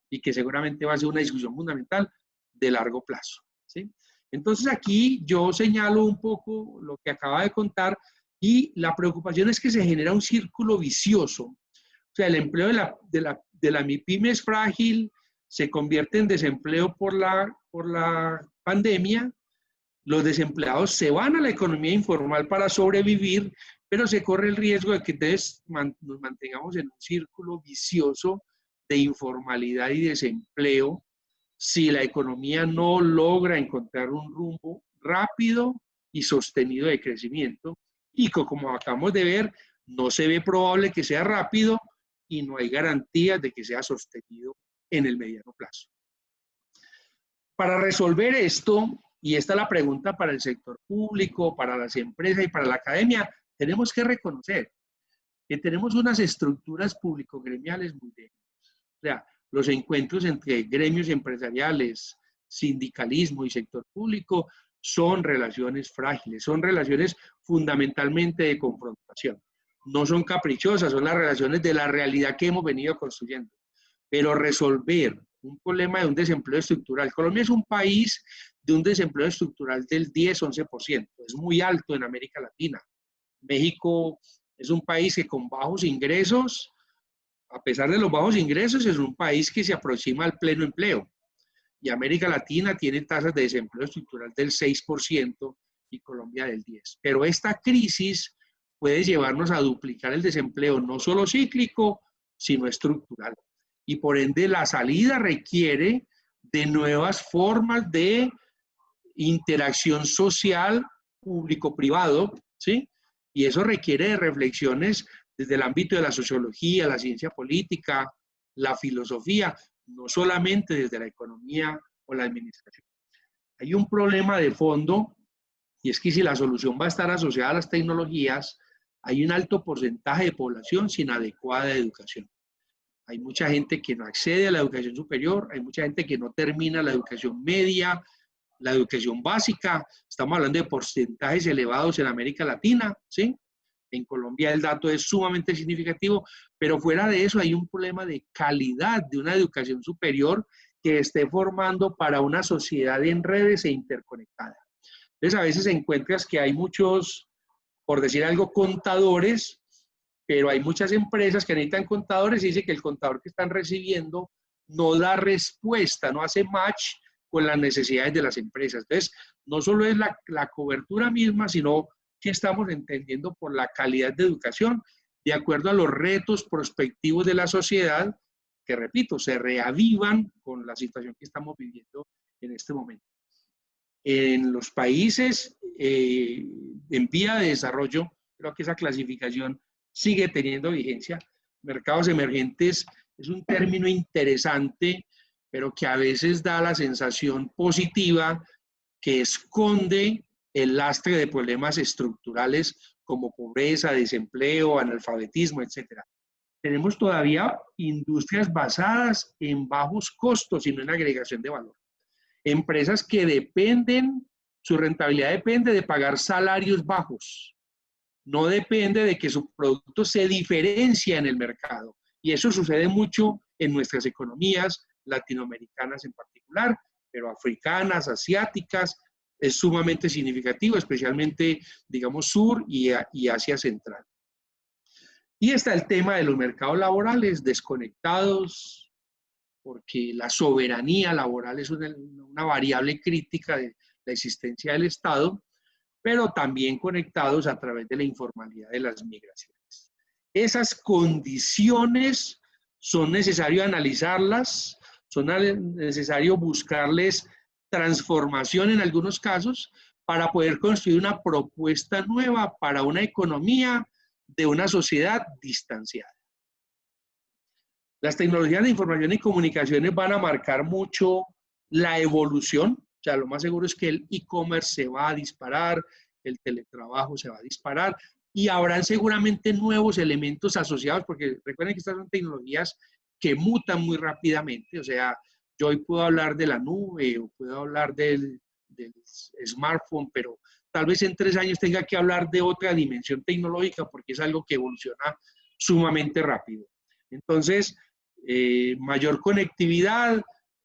[SPEAKER 2] y que seguramente va a ser una discusión fundamental de largo plazo, ¿sí? Entonces aquí yo señalo un poco lo que acaba de contar y la preocupación es que se genera un círculo vicioso. O sea, el empleo de la MIPYME es frágil, se convierte en desempleo por la pandemia, los desempleados se van a la economía informal para sobrevivir, pero se corre el riesgo de que entonces nos mantengamos en un círculo vicioso de informalidad y desempleo si la economía no logra encontrar un rumbo rápido y sostenido de crecimiento. Y como acabamos de ver, no se ve probable que sea rápido y no hay garantías de que sea sostenido en el mediano plazo. Para resolver esto, y esta es la pregunta para el sector público, para las empresas y para la academia, tenemos que reconocer que tenemos unas estructuras público-gremiales muy débiles. O sea, los encuentros entre gremios empresariales, sindicalismo y sector público son relaciones frágiles, son relaciones fundamentalmente de confrontación. No son caprichosas, son las relaciones de la realidad que hemos venido construyendo. Pero resolver un problema de un desempleo estructural. Colombia es un país de un desempleo estructural del 10-11%. Es muy alto en América Latina. México es un país que con bajos ingresos, a pesar de los bajos ingresos, es un país que se aproxima al pleno empleo. Y América Latina tiene tasas de desempleo estructural del 6% y Colombia del 10%. Pero esta crisis puede llevarnos a duplicar el desempleo, no solo cíclico, sino estructural. Y por ende la salida requiere de nuevas formas de interacción social público-privado, ¿sí? Y eso requiere de reflexiones desde el ámbito de la sociología, la ciencia política, la filosofía, no solamente desde la economía o la administración. Hay un problema de fondo y es que si la solución va a estar asociada a las tecnologías, hay un alto porcentaje de población sin adecuada educación. Hay mucha gente que no accede a la educación superior, hay mucha gente que no termina la educación media, la educación básica. Estamos hablando de porcentajes elevados en América Latina, ¿sí? En Colombia el dato es sumamente significativo, pero fuera de eso hay un problema de calidad de una educación superior que esté formando para una sociedad en redes e interconectada. Entonces a veces encuentras que hay muchos, por decir algo, contadores, pero hay muchas empresas que necesitan contadores y dice que el contador que están recibiendo no da respuesta, no hace match con las necesidades de las empresas. Entonces, no solo es la cobertura misma, sino que estamos entendiendo por la calidad de educación de acuerdo a los retos prospectivos de la sociedad, que repito, se reavivan con la situación que estamos viviendo en este momento. En los países en vía de desarrollo, creo que esa clasificación sigue teniendo vigencia. Mercados emergentes es un término interesante, pero que a veces da la sensación positiva que esconde el lastre de problemas estructurales como pobreza, desempleo, analfabetismo, etc. Tenemos todavía industrias basadas en bajos costos y no en agregación de valor. Empresas que dependen, su rentabilidad depende de pagar salarios bajos. No depende de que su producto se diferencie en el mercado. Y eso sucede mucho en nuestras economías latinoamericanas en particular, pero africanas, asiáticas, es sumamente significativo, especialmente, digamos, sur y Asia Central. Y está el tema de los mercados laborales desconectados, porque la soberanía laboral es una variable crítica de la existencia del Estado, pero también conectados a través de la informalidad de las migraciones. Esas condiciones son necesario analizarlas, son necesario buscarles transformación en algunos casos para poder construir una propuesta nueva para una economía de una sociedad distanciada. Las tecnologías de información y comunicaciones van a marcar mucho la evolución. O sea, lo más seguro es que el e-commerce se va a disparar, el teletrabajo se va a disparar y habrán seguramente nuevos elementos asociados, porque recuerden que estas son tecnologías que mutan muy rápidamente. O sea, yo hoy puedo hablar de la nube o puedo hablar del smartphone, pero tal vez en 3 años tenga que hablar de otra dimensión tecnológica porque es algo que evoluciona sumamente rápido. Entonces, mayor conectividad,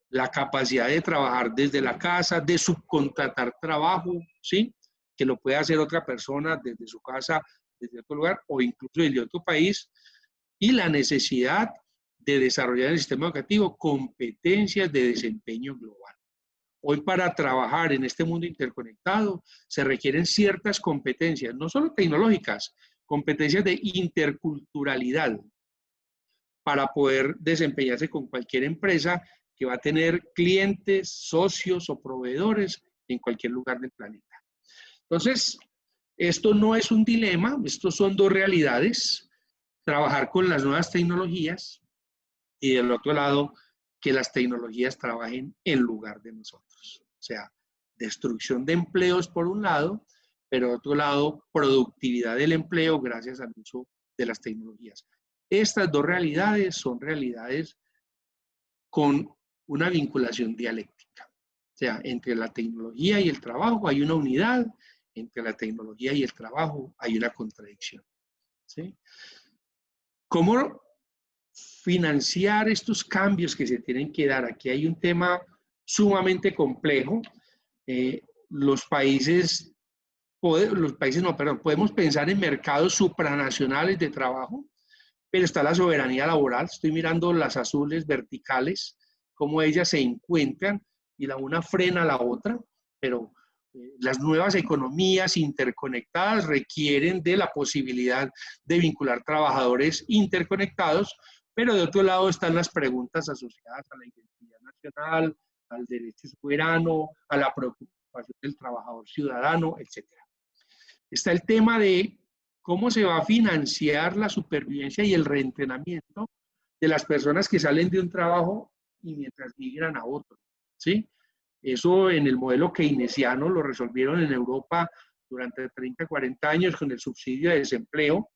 [SPEAKER 2] la capacidad de trabajar desde la casa, de subcontratar trabajo, ¿sí? Que lo puede hacer otra persona desde su casa, desde otro lugar o incluso desde otro país, y la necesidad de desarrollar en el sistema educativo competencias de desempeño global. Hoy para trabajar en este mundo interconectado se requieren ciertas competencias, no solo tecnológicas, competencias de interculturalidad para poder desempeñarse con cualquier empresa que va a tener clientes, socios o proveedores en cualquier lugar del planeta. Entonces, esto no es un dilema, estos son dos realidades, trabajar con las nuevas tecnologías y del otro lado, que las tecnologías trabajen en lugar de nosotros. O sea, destrucción de empleos por un lado, pero por otro lado, productividad del empleo gracias al uso de las tecnologías. Estas dos realidades son realidades con una vinculación dialéctica. O sea, entre la tecnología y el trabajo hay una unidad, entre la tecnología y el trabajo hay una contradicción. ¿Sí? ¿Cómo financiar estos cambios que se tienen que dar? Aquí hay un tema sumamente complejo. Podemos pensar en mercados supranacionales de trabajo, pero está la soberanía laboral. Estoy mirando las azules verticales, cómo ellas se encuentran y la una frena a la otra, pero las nuevas economías interconectadas requieren de la posibilidad de vincular trabajadores interconectados, pero de otro lado están las preguntas asociadas a la identidad nacional, al derecho soberano, a la preocupación del trabajador ciudadano, etc. Está el tema de cómo se va a financiar la supervivencia y el reentrenamiento de las personas que salen de un trabajo y mientras migran a otro, ¿sí? Eso en el modelo keynesiano lo resolvieron en Europa durante 30, 40 años con el subsidio de desempleo.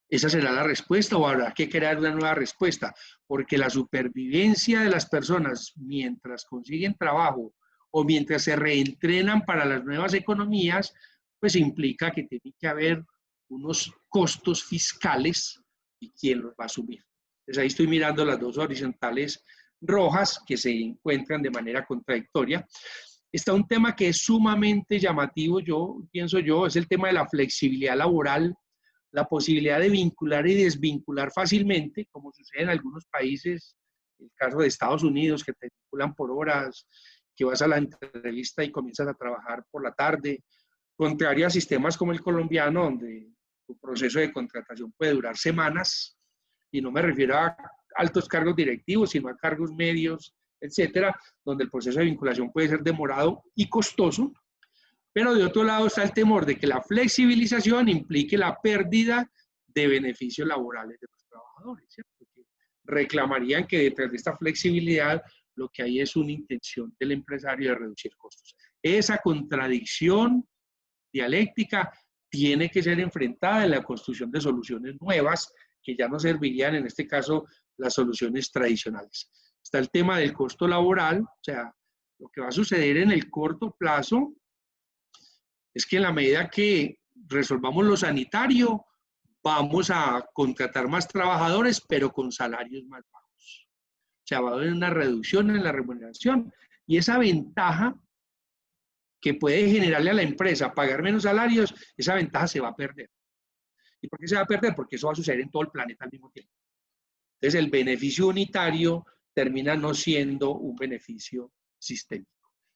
[SPEAKER 2] ¿Esa será la respuesta o habrá que crear una nueva respuesta? Porque la supervivencia de las personas mientras consiguen trabajo o mientras se reentrenan para las nuevas economías, pues implica que tiene que haber unos costos fiscales y quién los va a asumir. Entonces ahí estoy mirando las dos horizontales rojas que se encuentran de manera contradictoria. Está un tema que es sumamente llamativo, pienso yo, es el tema de la flexibilidad laboral, la posibilidad de vincular y desvincular fácilmente, como sucede en algunos países, el caso de Estados Unidos, que te vinculan por horas, que vas a la entrevista y comienzas a trabajar por la tarde, contrario a sistemas como el colombiano, donde tu proceso de contratación puede durar semanas, y no me refiero a altos cargos directivos, sino a cargos medios, etcétera, donde el proceso de vinculación puede ser demorado y costoso, pero de otro lado está el temor de que la flexibilización implique la pérdida de beneficios laborales de los trabajadores, ¿cierto? Porque reclamarían que detrás de esta flexibilidad lo que hay es una intención del empresario de reducir costos. Esa contradicción dialéctica tiene que ser enfrentada en la construcción de soluciones nuevas que ya no servirían, en este caso, las soluciones tradicionales. Está el tema del costo laboral, o sea, lo que va a suceder en el corto plazo es que en la medida que resolvamos lo sanitario, vamos a contratar más trabajadores, pero con salarios más bajos. O sea, va a haber una reducción en la remuneración y esa ventaja que puede generarle a la empresa pagar menos salarios, esa ventaja se va a perder. ¿Y por qué se va a perder? Porque eso va a suceder en todo el planeta al mismo tiempo. Entonces, el beneficio unitario termina no siendo un beneficio sistémico.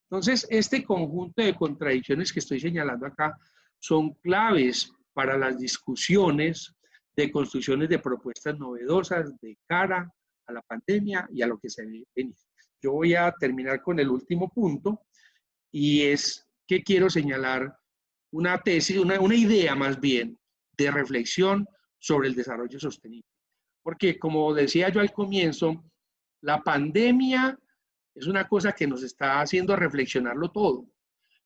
[SPEAKER 2] Entonces, este conjunto de contradicciones que estoy señalando acá son claves para las discusiones de construcciones de propuestas novedosas de cara a la pandemia y a lo que se ve venir. Yo voy a terminar con el último punto y es que quiero señalar una tesis, una idea más bien de reflexión sobre el desarrollo sostenible. Porque como decía yo al comienzo, la pandemia es una cosa que nos está haciendo reflexionarlo todo,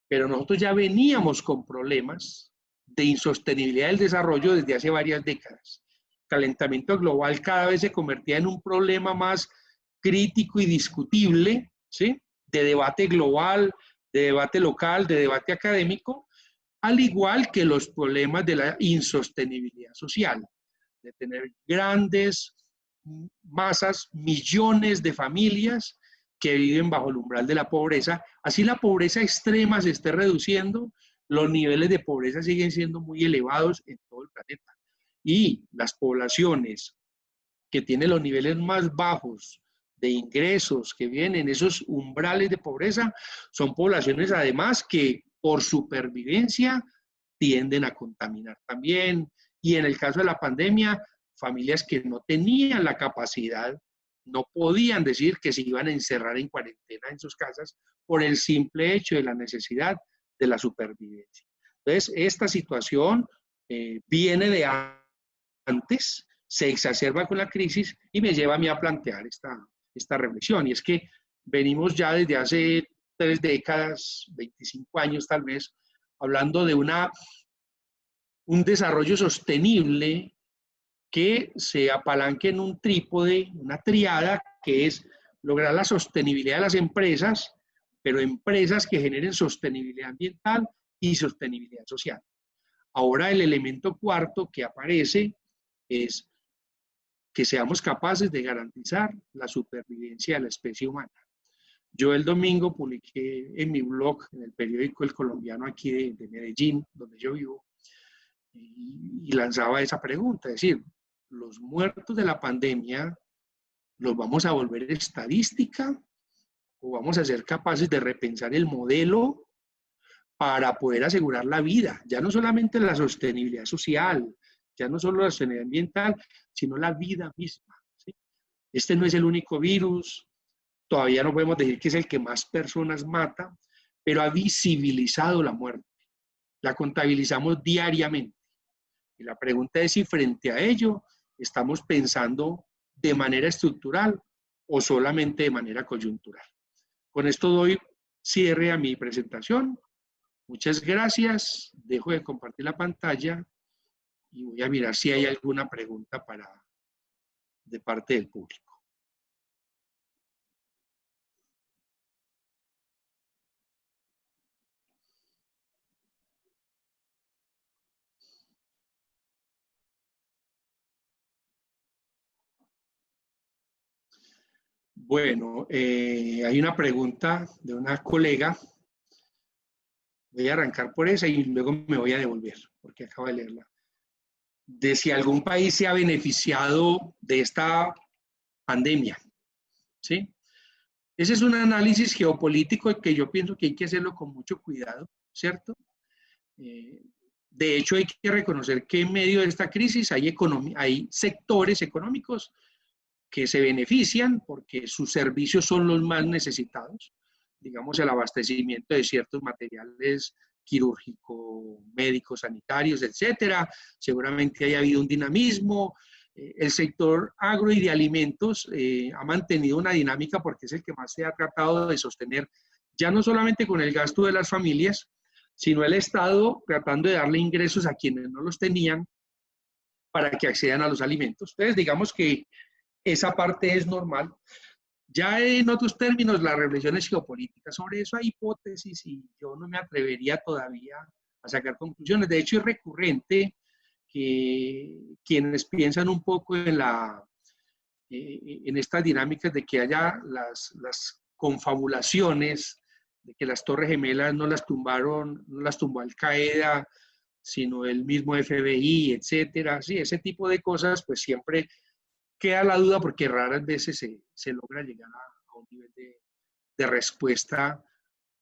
[SPEAKER 2] pero nosotros ya veníamos con problemas de insostenibilidad del desarrollo desde hace varias décadas. El calentamiento global cada vez se convertía en un problema más crítico y discutible, ¿sí? De debate global, de debate local, de debate académico, al igual que los problemas de la insostenibilidad social. de tener grandes masas, millones de familias que viven bajo el umbral de la pobreza. Así la pobreza extrema se esté reduciendo, los niveles de pobreza siguen siendo muy elevados en todo el planeta. Y las poblaciones que tienen los niveles más bajos de ingresos, que vienen en esos umbrales de pobreza, son poblaciones además que por supervivencia tienden a contaminar también. Y en el caso de la pandemia, familias que no tenían la capacidad, no podían decir que se iban a encerrar en cuarentena en sus casas por el simple hecho de la necesidad de la supervivencia. Entonces, esta situación viene de antes, se exacerba con la crisis y me lleva a mí a plantear esta reflexión. Y es que venimos ya desde hace 3 décadas, 25 años tal vez, hablando de un desarrollo sostenible que se apalanque en un trípode, una triada, que es lograr la sostenibilidad de las empresas, pero empresas que generen sostenibilidad ambiental y sostenibilidad social. Ahora el elemento cuarto que aparece es que seamos capaces de garantizar la supervivencia de la especie humana. Yo el domingo publiqué en mi blog, en el periódico El Colombiano aquí de Medellín, donde yo vivo, y lanzaba esa pregunta, es decir, los muertos de la pandemia, ¿los vamos a volver estadística o vamos a ser capaces de repensar el modelo para poder asegurar la vida? Ya no solamente la sostenibilidad social, ya no solo la sostenibilidad ambiental, sino la vida misma, ¿sí? Este no es el único virus, todavía no podemos decir que es el que más personas mata, pero ha visibilizado la muerte. La contabilizamos diariamente. Y la pregunta es si frente a ello estamos pensando de manera estructural o solamente de manera coyuntural. Con esto doy cierre a mi presentación. Muchas gracias. Dejo de compartir la pantalla y voy a mirar si hay alguna pregunta de parte del público. Bueno, hay una pregunta de una colega. Voy a arrancar por esa y luego me voy a devolver, porque acabo de leerla. De si algún país se ha beneficiado de esta pandemia, ¿sí? Ese es un análisis geopolítico que yo pienso que hay que hacerlo con mucho cuidado, ¿cierto? De hecho, hay que reconocer que en medio de esta crisis hay sectores económicos que se benefician porque sus servicios son los más necesitados, digamos el abastecimiento de ciertos materiales quirúrgicos, médicos, sanitarios, etcétera. Seguramente haya habido un dinamismo. El sector agro y de alimentos ha mantenido una dinámica porque es el que más se ha tratado de sostener, ya no solamente con el gasto de las familias, sino el Estado tratando de darle ingresos a quienes no los tenían para que accedan a los alimentos. Entonces, digamos que esa parte es normal. Ya en otros términos, las reflexiones geopolíticas, sobre eso hay hipótesis y yo no me atrevería todavía a sacar conclusiones. De hecho, es recurrente que quienes piensan un poco en estas dinámicas de que haya las confabulaciones, de que las Torres Gemelas no las tumbó Al Qaeda, sino el mismo FBI, etcétera. Sí, ese tipo de cosas, pues siempre queda la duda porque raras veces se logra llegar a un nivel de respuesta,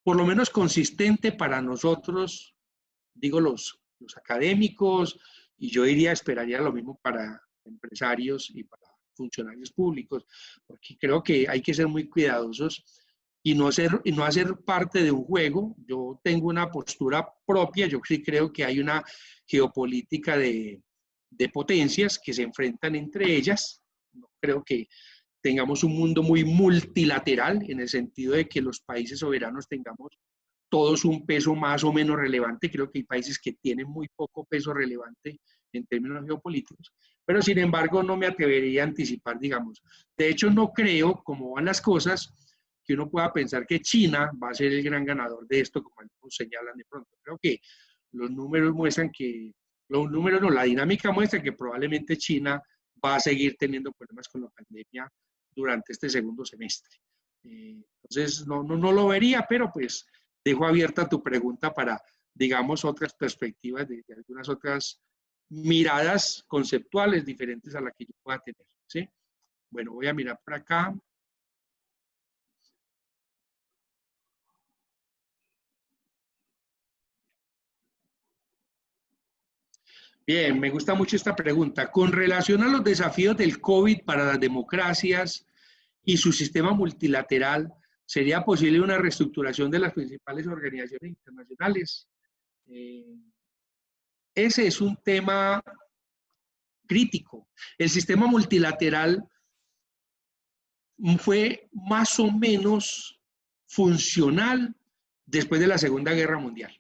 [SPEAKER 2] por lo menos consistente para nosotros, digo los académicos, y yo esperaría lo mismo para empresarios y para funcionarios públicos, porque creo que hay que ser muy cuidadosos y no hacer parte de un juego. Yo tengo una postura propia, yo sí creo que hay una geopolítica de potencias que se enfrentan entre ellas. No creo que tengamos un mundo muy multilateral en el sentido de que los países soberanos tengamos todos un peso más o menos relevante. Creo que hay países que tienen muy poco peso relevante en términos geopolíticos, pero sin embargo no me atrevería a anticipar, digamos. De hecho, no creo, como van las cosas, que uno pueda pensar que China va a ser el gran ganador de esto, como algunos señalan de pronto. Creo que los números muestran que Los números no, la dinámica muestra que probablemente China va a seguir teniendo problemas con la pandemia durante este segundo semestre. Entonces, no lo vería, pero pues dejo abierta tu pregunta para, digamos, otras perspectivas de algunas otras miradas conceptuales diferentes a la que yo pueda tener, ¿sí? Bueno, voy a mirar por acá. Bien, me gusta mucho esta pregunta. Con relación a los desafíos del COVID para las democracias y su sistema multilateral, ¿sería posible una reestructuración de las principales organizaciones internacionales? Ese es un tema crítico. El sistema multilateral fue más o menos funcional después de la Segunda Guerra Mundial.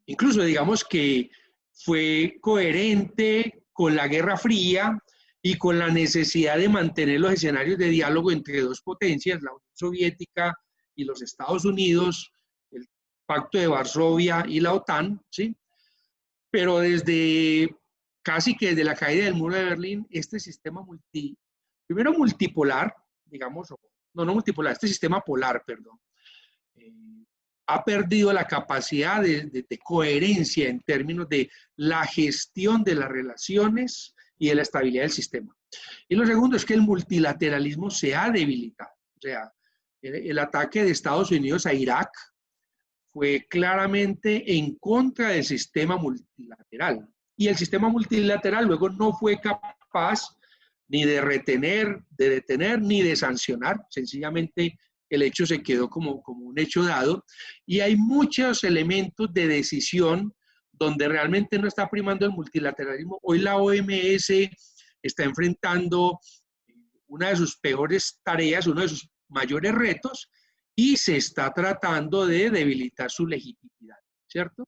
[SPEAKER 2] Incluso digamos que fue coherente con la Guerra Fría y con la necesidad de mantener los escenarios de diálogo entre dos potencias, la Unión Soviética y los Estados Unidos, el Pacto de Varsovia y la OTAN, ¿sí? Pero casi que desde la caída del muro de Berlín, este sistema primero multipolar, digamos, no multipolar, este sistema polar, perdón, ha perdido la capacidad de coherencia en términos de la gestión de las relaciones y de la estabilidad del sistema. Y lo segundo es que el multilateralismo se ha debilitado. O sea, el ataque de Estados Unidos a Irak fue claramente en contra del sistema multilateral. Y el sistema multilateral luego no fue capaz ni de retener, de detener, ni de sancionar. Sencillamente el hecho se quedó como un hecho dado. Y hay muchos elementos de decisión donde realmente no está primando el multilateralismo. Hoy la OMS está enfrentando una de sus peores tareas, uno de sus mayores retos, y se está tratando de debilitar su legitimidad, ¿cierto?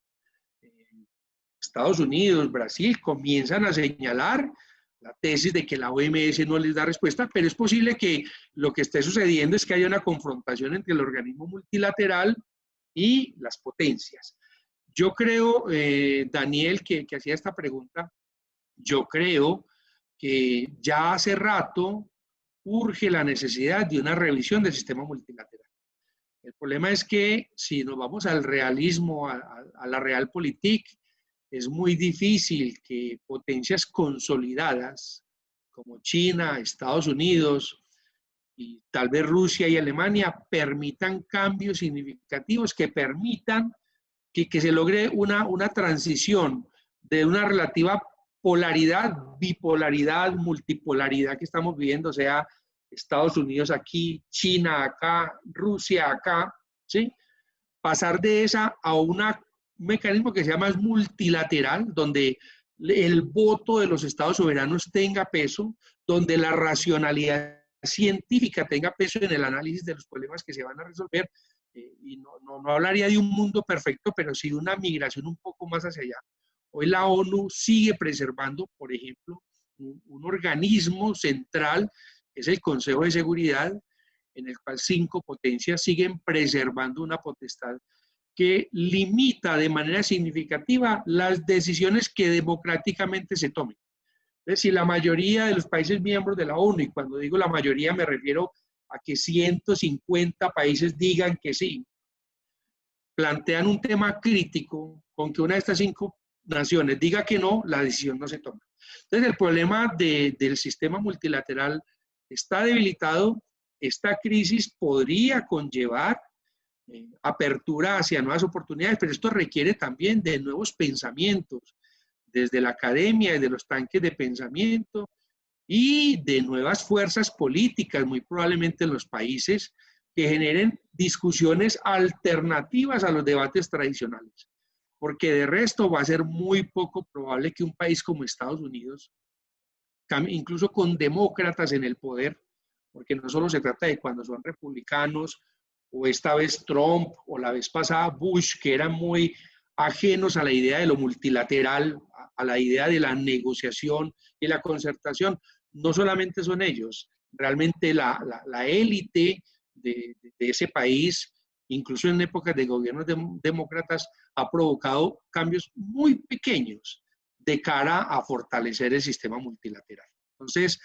[SPEAKER 2] Estados Unidos, Brasil comienzan a señalar la tesis de que la OMS no les da respuesta, pero es posible que lo que esté sucediendo es que haya una confrontación entre el organismo multilateral y las potencias. Yo creo, Daniel, que hacía esta pregunta, yo creo que ya hace rato urge la necesidad de una revisión del sistema multilateral. El problema es que si nos vamos al realismo, a la realpolitik, es muy difícil que potencias consolidadas como China, Estados Unidos y tal vez Rusia y Alemania permitan cambios significativos que permitan que se logre una transición de una relativa polaridad, bipolaridad, multipolaridad que estamos viviendo, o sea, Estados Unidos aquí, China acá, Rusia acá, ¿sí? Pasar de esa a un mecanismo que sea más multilateral, donde el voto de los estados soberanos tenga peso, donde la racionalidad científica tenga peso en el análisis de los problemas que se van a resolver. Y no hablaría de un mundo perfecto, pero sí de una migración un poco más hacia allá. Hoy la ONU sigue preservando, por ejemplo, un organismo central, que es el Consejo de Seguridad, en el cual 5 potencias siguen preservando una potestad que limita de manera significativa las decisiones que democráticamente se tomen. Es decir, la mayoría de los países miembros de la ONU, y cuando digo la mayoría me refiero a que 150 países digan que sí, plantean un tema crítico, con que una de estas 5 naciones diga que no, la decisión no se toma. Entonces, el problema del sistema multilateral está debilitado. Esta crisis podría conllevar apertura hacia nuevas oportunidades, pero esto requiere también de nuevos pensamientos, desde la academia, desde los tanques de pensamiento y de nuevas fuerzas políticas, muy probablemente en los países, que generen discusiones alternativas a los debates tradicionales. Porque de resto va a ser muy poco probable que un país como Estados Unidos, incluso con demócratas en el poder, porque no solo se trata de cuando son republicanos, o esta vez Trump, o la vez pasada Bush, que eran muy ajenos a la idea de lo multilateral, a la idea de la negociación y la concertación. No solamente son ellos, realmente la élite de ese país, incluso en épocas de gobiernos demócratas, ha provocado cambios muy pequeños de cara a fortalecer el sistema multilateral. Entonces,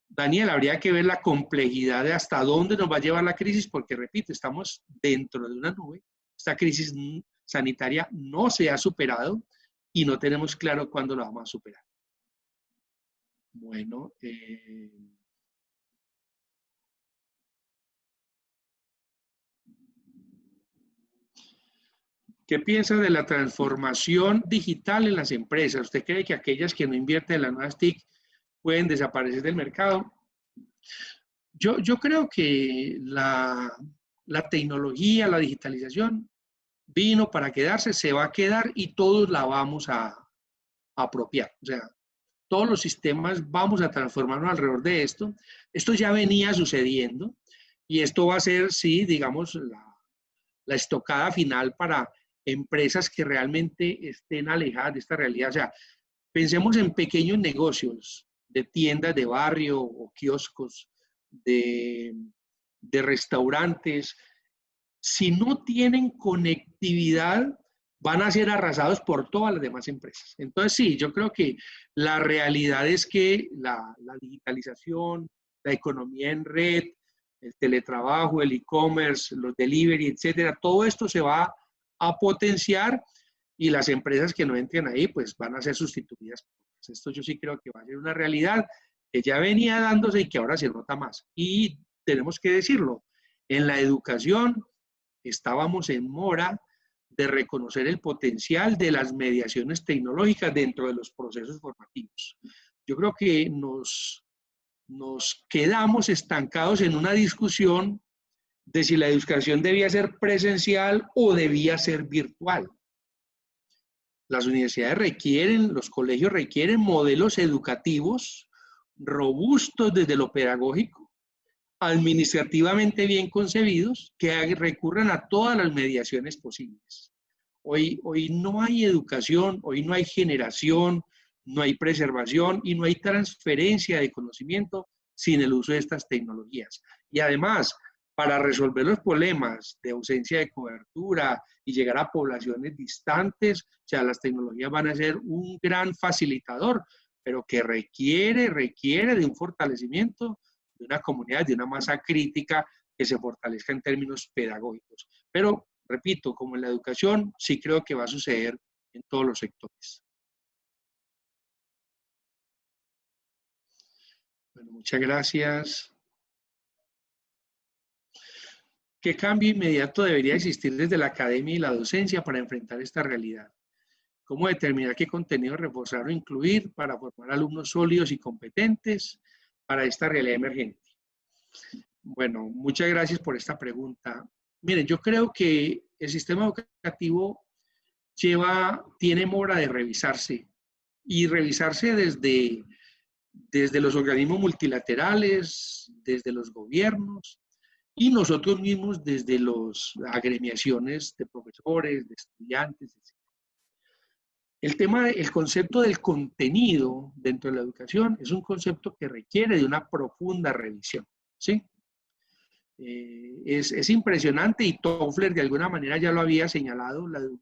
[SPEAKER 2] Daniel, habría que ver la complejidad de hasta dónde nos va a llevar la crisis, porque, repito, estamos dentro de una nube. Esta crisis sanitaria no se ha superado y no tenemos claro cuándo la vamos a superar. Bueno, ¿qué piensa de la transformación digital en las empresas? ¿Usted cree que aquellas que no invierten en las nuevas TIC pueden desaparecer del mercado? Yo creo que la tecnología, la digitalización vino para quedarse, se va a quedar y todos la vamos a apropiar. O sea, todos los sistemas vamos a transformarnos alrededor de esto. Esto ya venía sucediendo y esto va a ser, sí, digamos, la estocada final para empresas que realmente estén alejadas de esta realidad. O sea, pensemos en pequeños negocios de tiendas de barrio o kioscos, de restaurantes. Si no tienen conectividad, van a ser arrasados por todas las demás empresas. Entonces, sí, yo creo que la realidad es que la digitalización, la economía en red, el teletrabajo, el e-commerce, los delivery, etcétera, todo esto se va a potenciar y las empresas que no entren ahí, pues van a ser sustituidas. Esto yo sí creo que va a ser una realidad que ya venía dándose y que ahora se nota más. Y tenemos que decirlo, en la educación estábamos en mora de reconocer el potencial de las mediaciones tecnológicas dentro de los procesos formativos. Yo creo que nos quedamos estancados en una discusión de si la educación debía ser presencial o debía ser virtual. Las universidades requieren, los colegios requieren modelos educativos robustos desde lo pedagógico, administrativamente bien concebidos, que recurran a todas las mediaciones posibles. Hoy no hay educación, hoy no hay generación, no hay preservación y no hay transferencia de conocimiento sin el uso de estas tecnologías. Y además, para resolver los problemas de ausencia de cobertura y llegar a poblaciones distantes, o sea, las tecnologías van a ser un gran facilitador, pero que requiere de un fortalecimiento de una comunidad, de una masa crítica que se fortalezca en términos pedagógicos. Pero, repito, como en la educación, sí creo que va a suceder en todos los sectores. Bueno, muchas gracias. ¿Qué cambio inmediato debería existir desde la academia y la docencia para enfrentar esta realidad? ¿Cómo determinar qué contenido reforzar o incluir para formar alumnos sólidos y competentes para esta realidad emergente? Bueno, muchas gracias por esta pregunta. Miren, yo creo que el sistema educativo tiene mora de revisarse y revisarse desde los organismos multilaterales, desde los gobiernos y nosotros mismos desde las agremiaciones de profesores, de estudiantes, etc. El concepto del contenido dentro de la educación es un concepto que requiere de una profunda revisión, ¿sí? Es impresionante y Toffler de alguna manera ya lo había señalado, el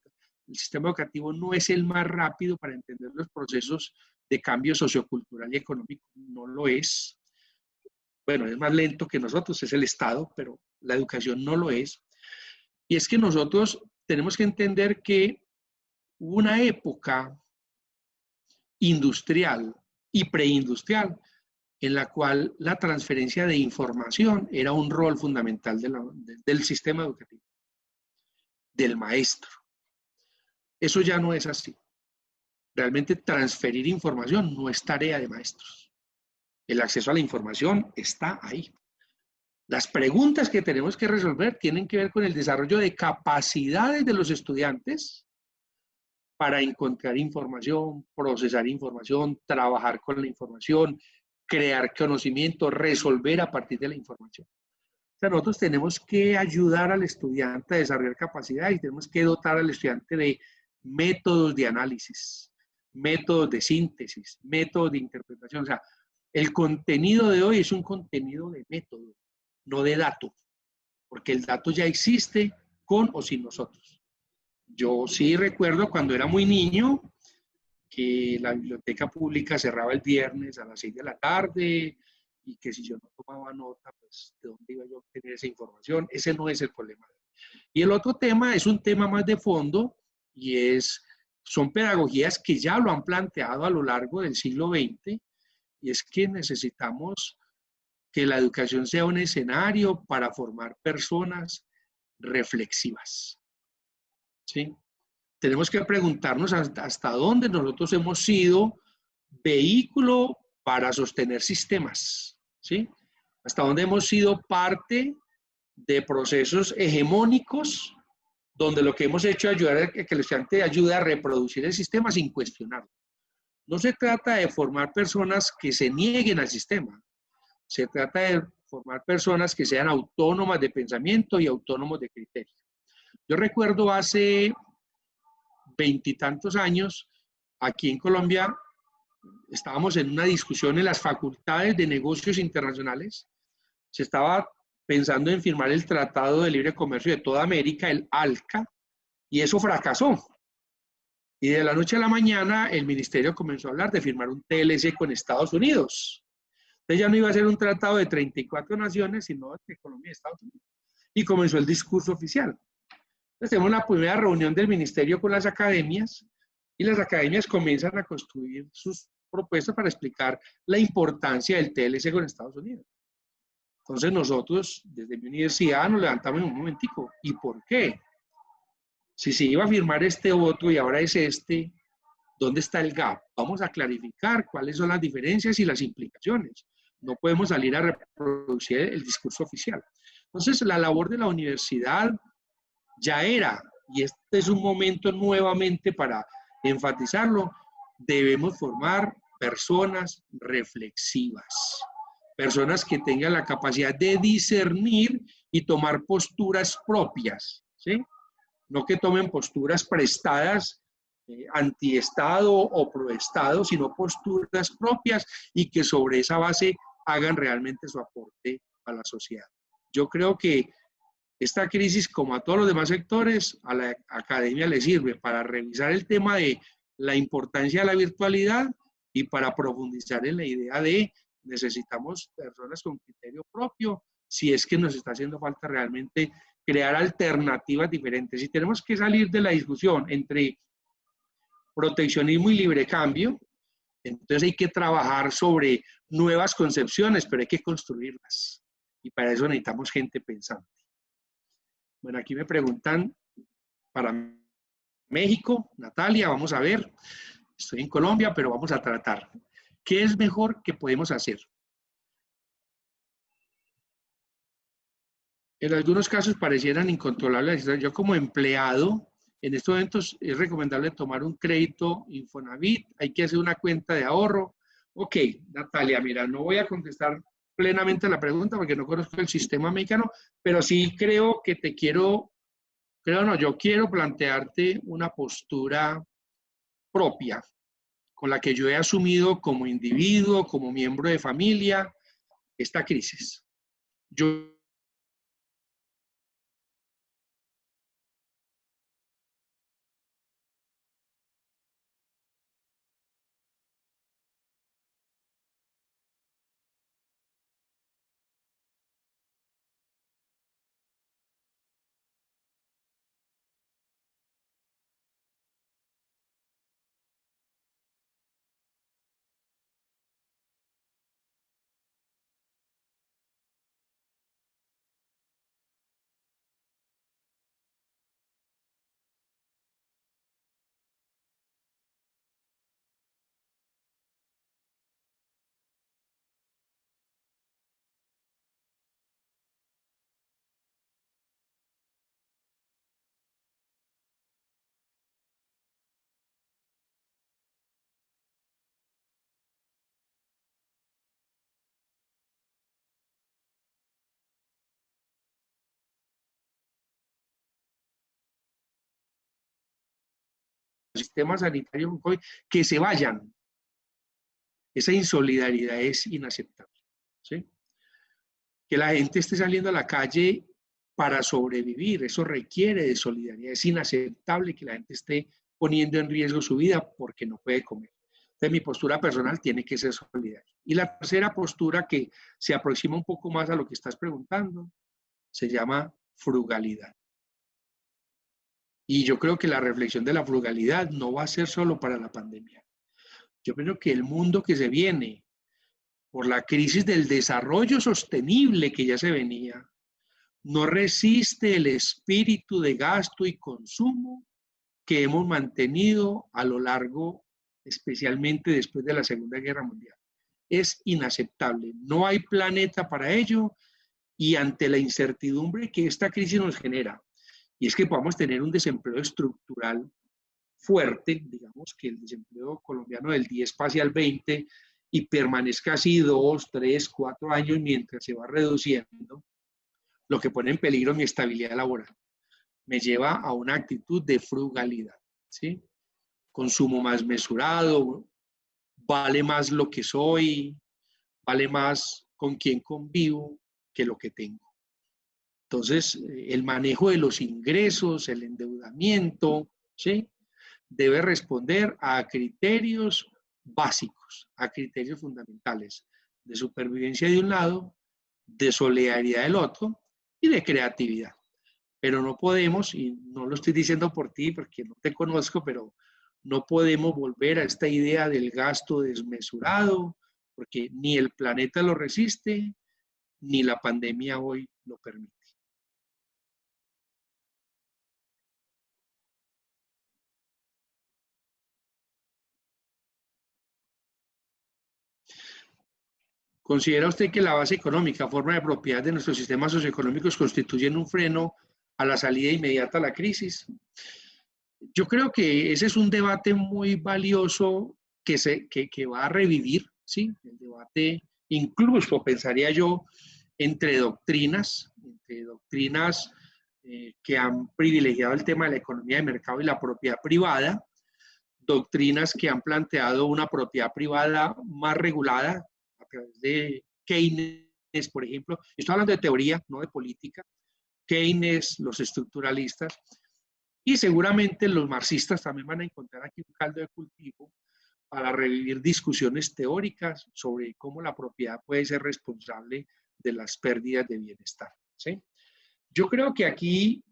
[SPEAKER 2] sistema educativo no es el más rápido para entender los procesos de cambio sociocultural y económico, no lo es. Bueno, es más lento que nosotros, es el Estado, pero la educación no lo es. Y es que nosotros tenemos que entender que hubo una época industrial y preindustrial en la cual la transferencia de información era un rol fundamental del sistema educativo, del maestro. Eso ya no es así. Realmente transferir información no es tarea de maestros. El acceso a la información está ahí. Las preguntas que tenemos que resolver tienen que ver con el desarrollo de capacidades de los estudiantes para encontrar información, procesar información, trabajar con la información, crear conocimiento, resolver a partir de la información. O sea, nosotros tenemos que ayudar al estudiante a desarrollar capacidades y tenemos que dotar al estudiante de métodos de análisis, métodos de síntesis, métodos de interpretación. O sea, el contenido de hoy es un contenido de método, no de dato, porque el dato ya existe con o sin nosotros. Yo sí recuerdo cuando era muy niño, que la biblioteca pública cerraba el viernes a las 6 de la tarde y que si yo no tomaba nota, pues de dónde iba yo a obtener esa información. Ese no es el problema. Y el otro tema es un tema más de fondo y son pedagogías que ya lo han planteado a lo largo del siglo XX, y es que necesitamos que la educación sea un escenario para formar personas reflexivas. ¿Sí? Tenemos que preguntarnos hasta dónde nosotros hemos sido vehículo para sostener sistemas, ¿sí? Hasta dónde hemos sido parte de procesos hegemónicos donde lo que hemos hecho es ayudar a que el estudiante ayude a reproducir el sistema sin cuestionarlo. No se trata de formar personas que se nieguen al sistema, se trata de formar personas que sean autónomas de pensamiento y autónomos de criterio. Yo recuerdo hace 20 y tantos años, aquí en Colombia, estábamos en una discusión en las facultades de negocios internacionales. Se estaba pensando en firmar el Tratado de Libre Comercio de toda América, el ALCA, y eso fracasó. Y de la noche a la mañana el ministerio comenzó a hablar de firmar un TLC con Estados Unidos. Entonces ya no iba a ser un tratado de 34 naciones, sino de Colombia y Estados Unidos. Y comenzó el discurso oficial. Entonces tenemos la primera reunión del ministerio con las academias y las academias comienzan a construir sus propuestas para explicar la importancia del TLC con Estados Unidos. Entonces nosotros, desde mi universidad, nos levantamos en un momentico. ¿Y por qué? Si se iba a firmar este voto y ahora es este, ¿dónde está el gap? Vamos a clarificar cuáles son las diferencias y las implicaciones. No podemos salir a reproducir el discurso oficial. Entonces, la labor de la universidad ya era, y este es un momento nuevamente para enfatizarlo, debemos formar personas reflexivas, personas que tengan la capacidad de discernir y tomar posturas propias, ¿sí? No que tomen posturas prestadas anti-Estado o pro-Estado, sino posturas propias y que sobre esa base hagan realmente su aporte a la sociedad. Yo creo que esta crisis, como a todos los demás sectores, a la academia le sirve para revisar el tema de la importancia de la virtualidad y para profundizar en la idea de necesitamos personas con criterio propio, si es que nos está haciendo falta realmente crear alternativas diferentes. Y tenemos que salir de la discusión entre proteccionismo y libre cambio, entonces hay que trabajar sobre nuevas concepciones, pero hay que construirlas. Y para eso necesitamos gente pensante. Bueno, aquí me preguntan para México, Natalia, vamos a ver. Estoy en Colombia, pero vamos a tratar. ¿Qué es mejor que podemos hacer? En algunos casos parecieran incontrolables. Yo como empleado, en estos momentos es recomendable tomar un crédito Infonavit, hay que hacer una cuenta de ahorro. Ok, Natalia, mira, no voy a contestar plenamente la pregunta porque no conozco el sistema mexicano, pero sí creo que yo quiero plantearte una postura propia, con la que yo he asumido como individuo, como miembro de familia, esta crisis. Yo sistema sanitario con COVID, que se vayan. Esa insolidaridad es inaceptable. ¿Sí? Que la gente esté saliendo a la calle para sobrevivir, eso requiere de solidaridad. Es inaceptable que la gente esté poniendo en riesgo su vida porque no puede comer. Entonces, mi postura personal tiene que ser solidaria. Y la tercera postura, que se aproxima un poco más a lo que estás preguntando, se llama frugalidad. Y yo creo que la reflexión de la frugalidad no va a ser solo para la pandemia. Yo creo que el mundo que se viene por la crisis del desarrollo sostenible que ya se venía, no resiste el espíritu de gasto y consumo que hemos mantenido a lo largo, especialmente después de la Segunda Guerra Mundial. Es inaceptable. No hay planeta para ello y ante la incertidumbre que esta crisis nos genera, y es que podamos tener un desempleo estructural fuerte, digamos que el desempleo colombiano del 10 pase al 20 y permanezca así 2, 3, 4 años mientras se va reduciendo, lo que pone en peligro mi estabilidad laboral. Me lleva a una actitud de frugalidad, ¿sí? Consumo más mesurado, vale más lo que soy, vale más con quién convivo que lo que tengo. Entonces, el manejo de los ingresos, el endeudamiento, ¿sí? Debe responder a criterios básicos, a criterios fundamentales de supervivencia de un lado, de solidaridad del otro y de creatividad. Pero no podemos, y no lo estoy diciendo por ti porque no te conozco, pero no podemos volver a esta idea del gasto desmesurado, porque ni el planeta lo resiste, ni la pandemia hoy lo permite. ¿Considera usted que la base económica, forma de propiedad de nuestros sistemas socioeconómicos constituyen un freno a la salida inmediata a la crisis? Yo creo que ese es un debate muy valioso que va a revivir, ¿sí? El debate, incluso pensaría yo, entre doctrinas que han privilegiado el tema de la economía de mercado y la propiedad privada, doctrinas que han planteado una propiedad privada más regulada a través de Keynes, por ejemplo. Estoy hablando de teoría, no de política. Keynes, los estructuralistas, y seguramente los marxistas también van a encontrar aquí un caldo de cultivo para revivir discusiones teóricas sobre cómo la propiedad puede ser responsable de las pérdidas de bienestar, ¿sí? Yo creo que aquí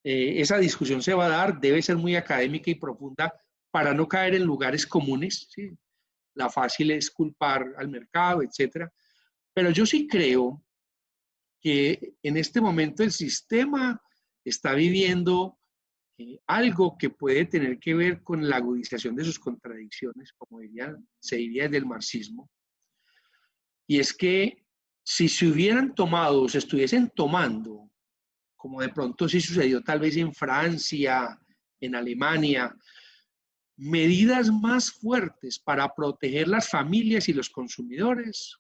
[SPEAKER 2] esa discusión se va a dar, debe ser muy académica y profunda para no caer en lugares comunes, ¿sí? La fácil es culpar al mercado, etcétera. Pero yo sí creo que en este momento el sistema está viviendo algo que puede tener que ver con la agudización de sus contradicciones, como se diría desde el marxismo. Y es que si se hubieran tomado o se estuviesen tomando, como de pronto sí sucedió tal vez en Francia, en Alemania, medidas más fuertes para proteger las familias y los consumidores,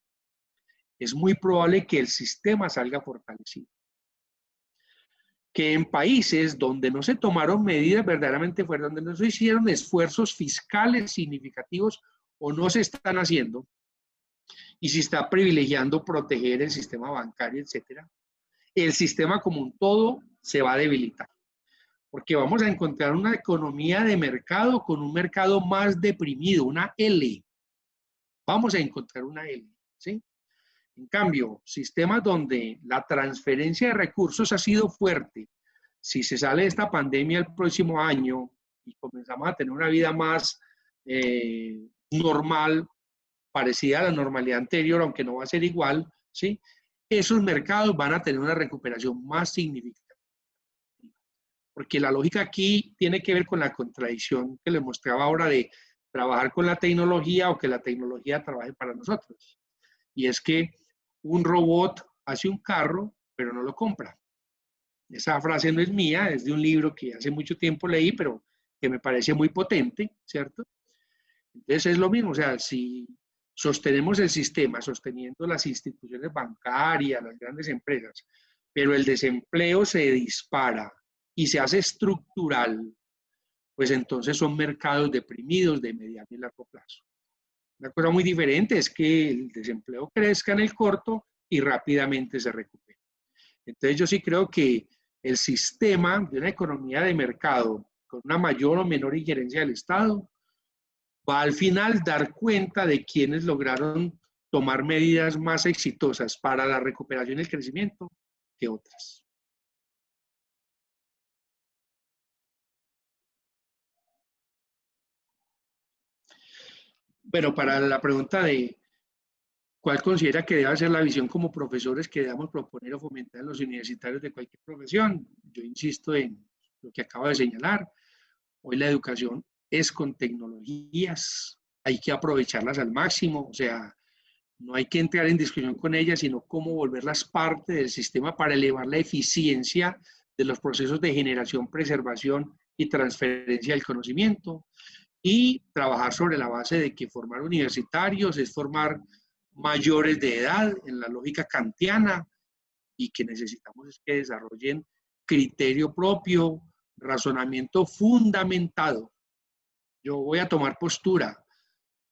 [SPEAKER 2] es muy probable que el sistema salga fortalecido. Que en países donde no se tomaron medidas verdaderamente fuertes, donde no se hicieron esfuerzos fiscales significativos o no se están haciendo, y se está privilegiando proteger el sistema bancario, etcétera, el sistema como un todo se va a debilitar. Porque vamos a encontrar una economía de mercado con un mercado más deprimido, una L. Vamos a encontrar una L, ¿sí? En cambio, sistemas donde la transferencia de recursos ha sido fuerte, si se sale de esta pandemia el próximo año y comenzamos a tener una vida más normal, parecida a la normalidad anterior, aunque no va a ser igual, ¿sí? Esos mercados van a tener una recuperación más significativa. Porque la lógica aquí tiene que ver con la contradicción que les mostraba ahora de trabajar con la tecnología o que la tecnología trabaje para nosotros. Y es que un robot hace un carro, pero no lo compra. Esa frase no es mía, es de un libro que hace mucho tiempo leí, pero que me parece muy potente, ¿cierto? Entonces es lo mismo, o sea, si sostenemos el sistema, sosteniendo las instituciones bancarias, las grandes empresas, pero el desempleo se dispara y se hace estructural, pues entonces son mercados deprimidos de mediano y largo plazo. Una cosa muy diferente es que el desempleo crezca en el corto y rápidamente se recupere. Entonces yo sí creo que el sistema de una economía de mercado con una mayor o menor injerencia del Estado, va al final dar cuenta de quienes lograron tomar medidas más exitosas para la recuperación y el crecimiento que otras. Bueno, para la pregunta de cuál considera que debe ser la visión como profesores que debamos proponer o fomentar en los universitarios de cualquier profesión, yo insisto en lo que acabo de señalar. Hoy la educación es con tecnologías, hay que aprovecharlas al máximo, o sea, no hay que entrar en discusión con ellas, sino cómo volverlas parte del sistema para elevar la eficiencia de los procesos de generación, preservación y transferencia del conocimiento, y trabajar sobre la base de que formar universitarios es formar mayores de edad en la lógica kantiana, y que necesitamos es que desarrollen criterio propio, razonamiento fundamentado. Yo voy a tomar postura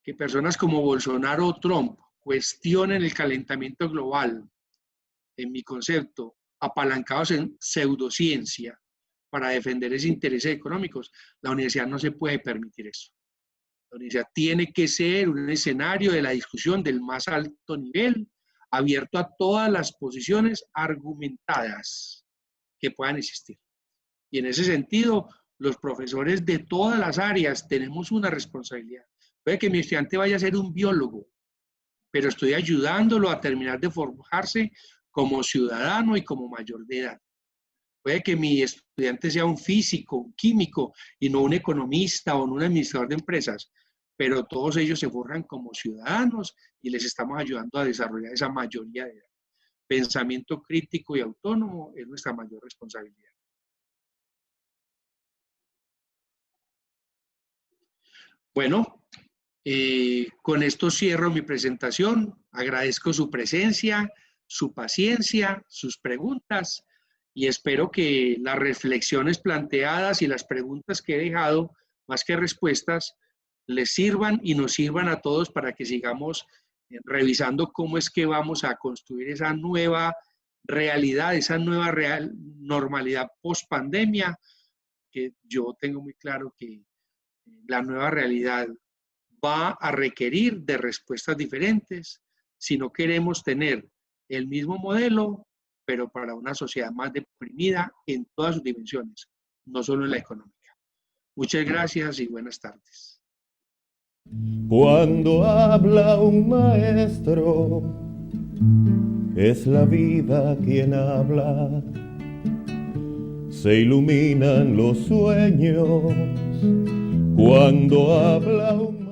[SPEAKER 2] que personas como Bolsonaro o Trump cuestionen el calentamiento global, en mi concepto, apalancados en pseudociencia para defender esos intereses económicos. La universidad no se puede permitir eso. La universidad tiene que ser un escenario de la discusión del más alto nivel, abierto a todas las posiciones argumentadas que puedan existir. Y en ese sentido, los profesores de todas las áreas tenemos una responsabilidad. Puede que mi estudiante vaya a ser un biólogo, pero estoy ayudándolo a terminar de forjarse como ciudadano y como mayor de edad. Puede que mi estudiante sea un físico, un químico, y no un economista o un administrador de empresas, pero todos ellos se forjan como ciudadanos y les estamos ayudando a desarrollar esa mayoría de edad. Pensamiento crítico y autónomo es nuestra mayor responsabilidad. Bueno, con esto cierro mi presentación. Agradezco su presencia, su paciencia, sus preguntas, y espero que las reflexiones planteadas y las preguntas que he dejado, más que respuestas, les sirvan y nos sirvan a todos para que sigamos revisando cómo es que vamos a construir esa nueva realidad, esa nueva normalidad post pandemia, que yo tengo muy claro que la nueva realidad va a requerir de respuestas diferentes si no queremos tener el mismo modelo, pero para una sociedad más deprimida en todas sus dimensiones, no solo en la económica. Muchas gracias y buenas tardes.
[SPEAKER 1] Cuando habla un maestro, es la vida quien habla. Se iluminan los sueños cuando habla un maestro.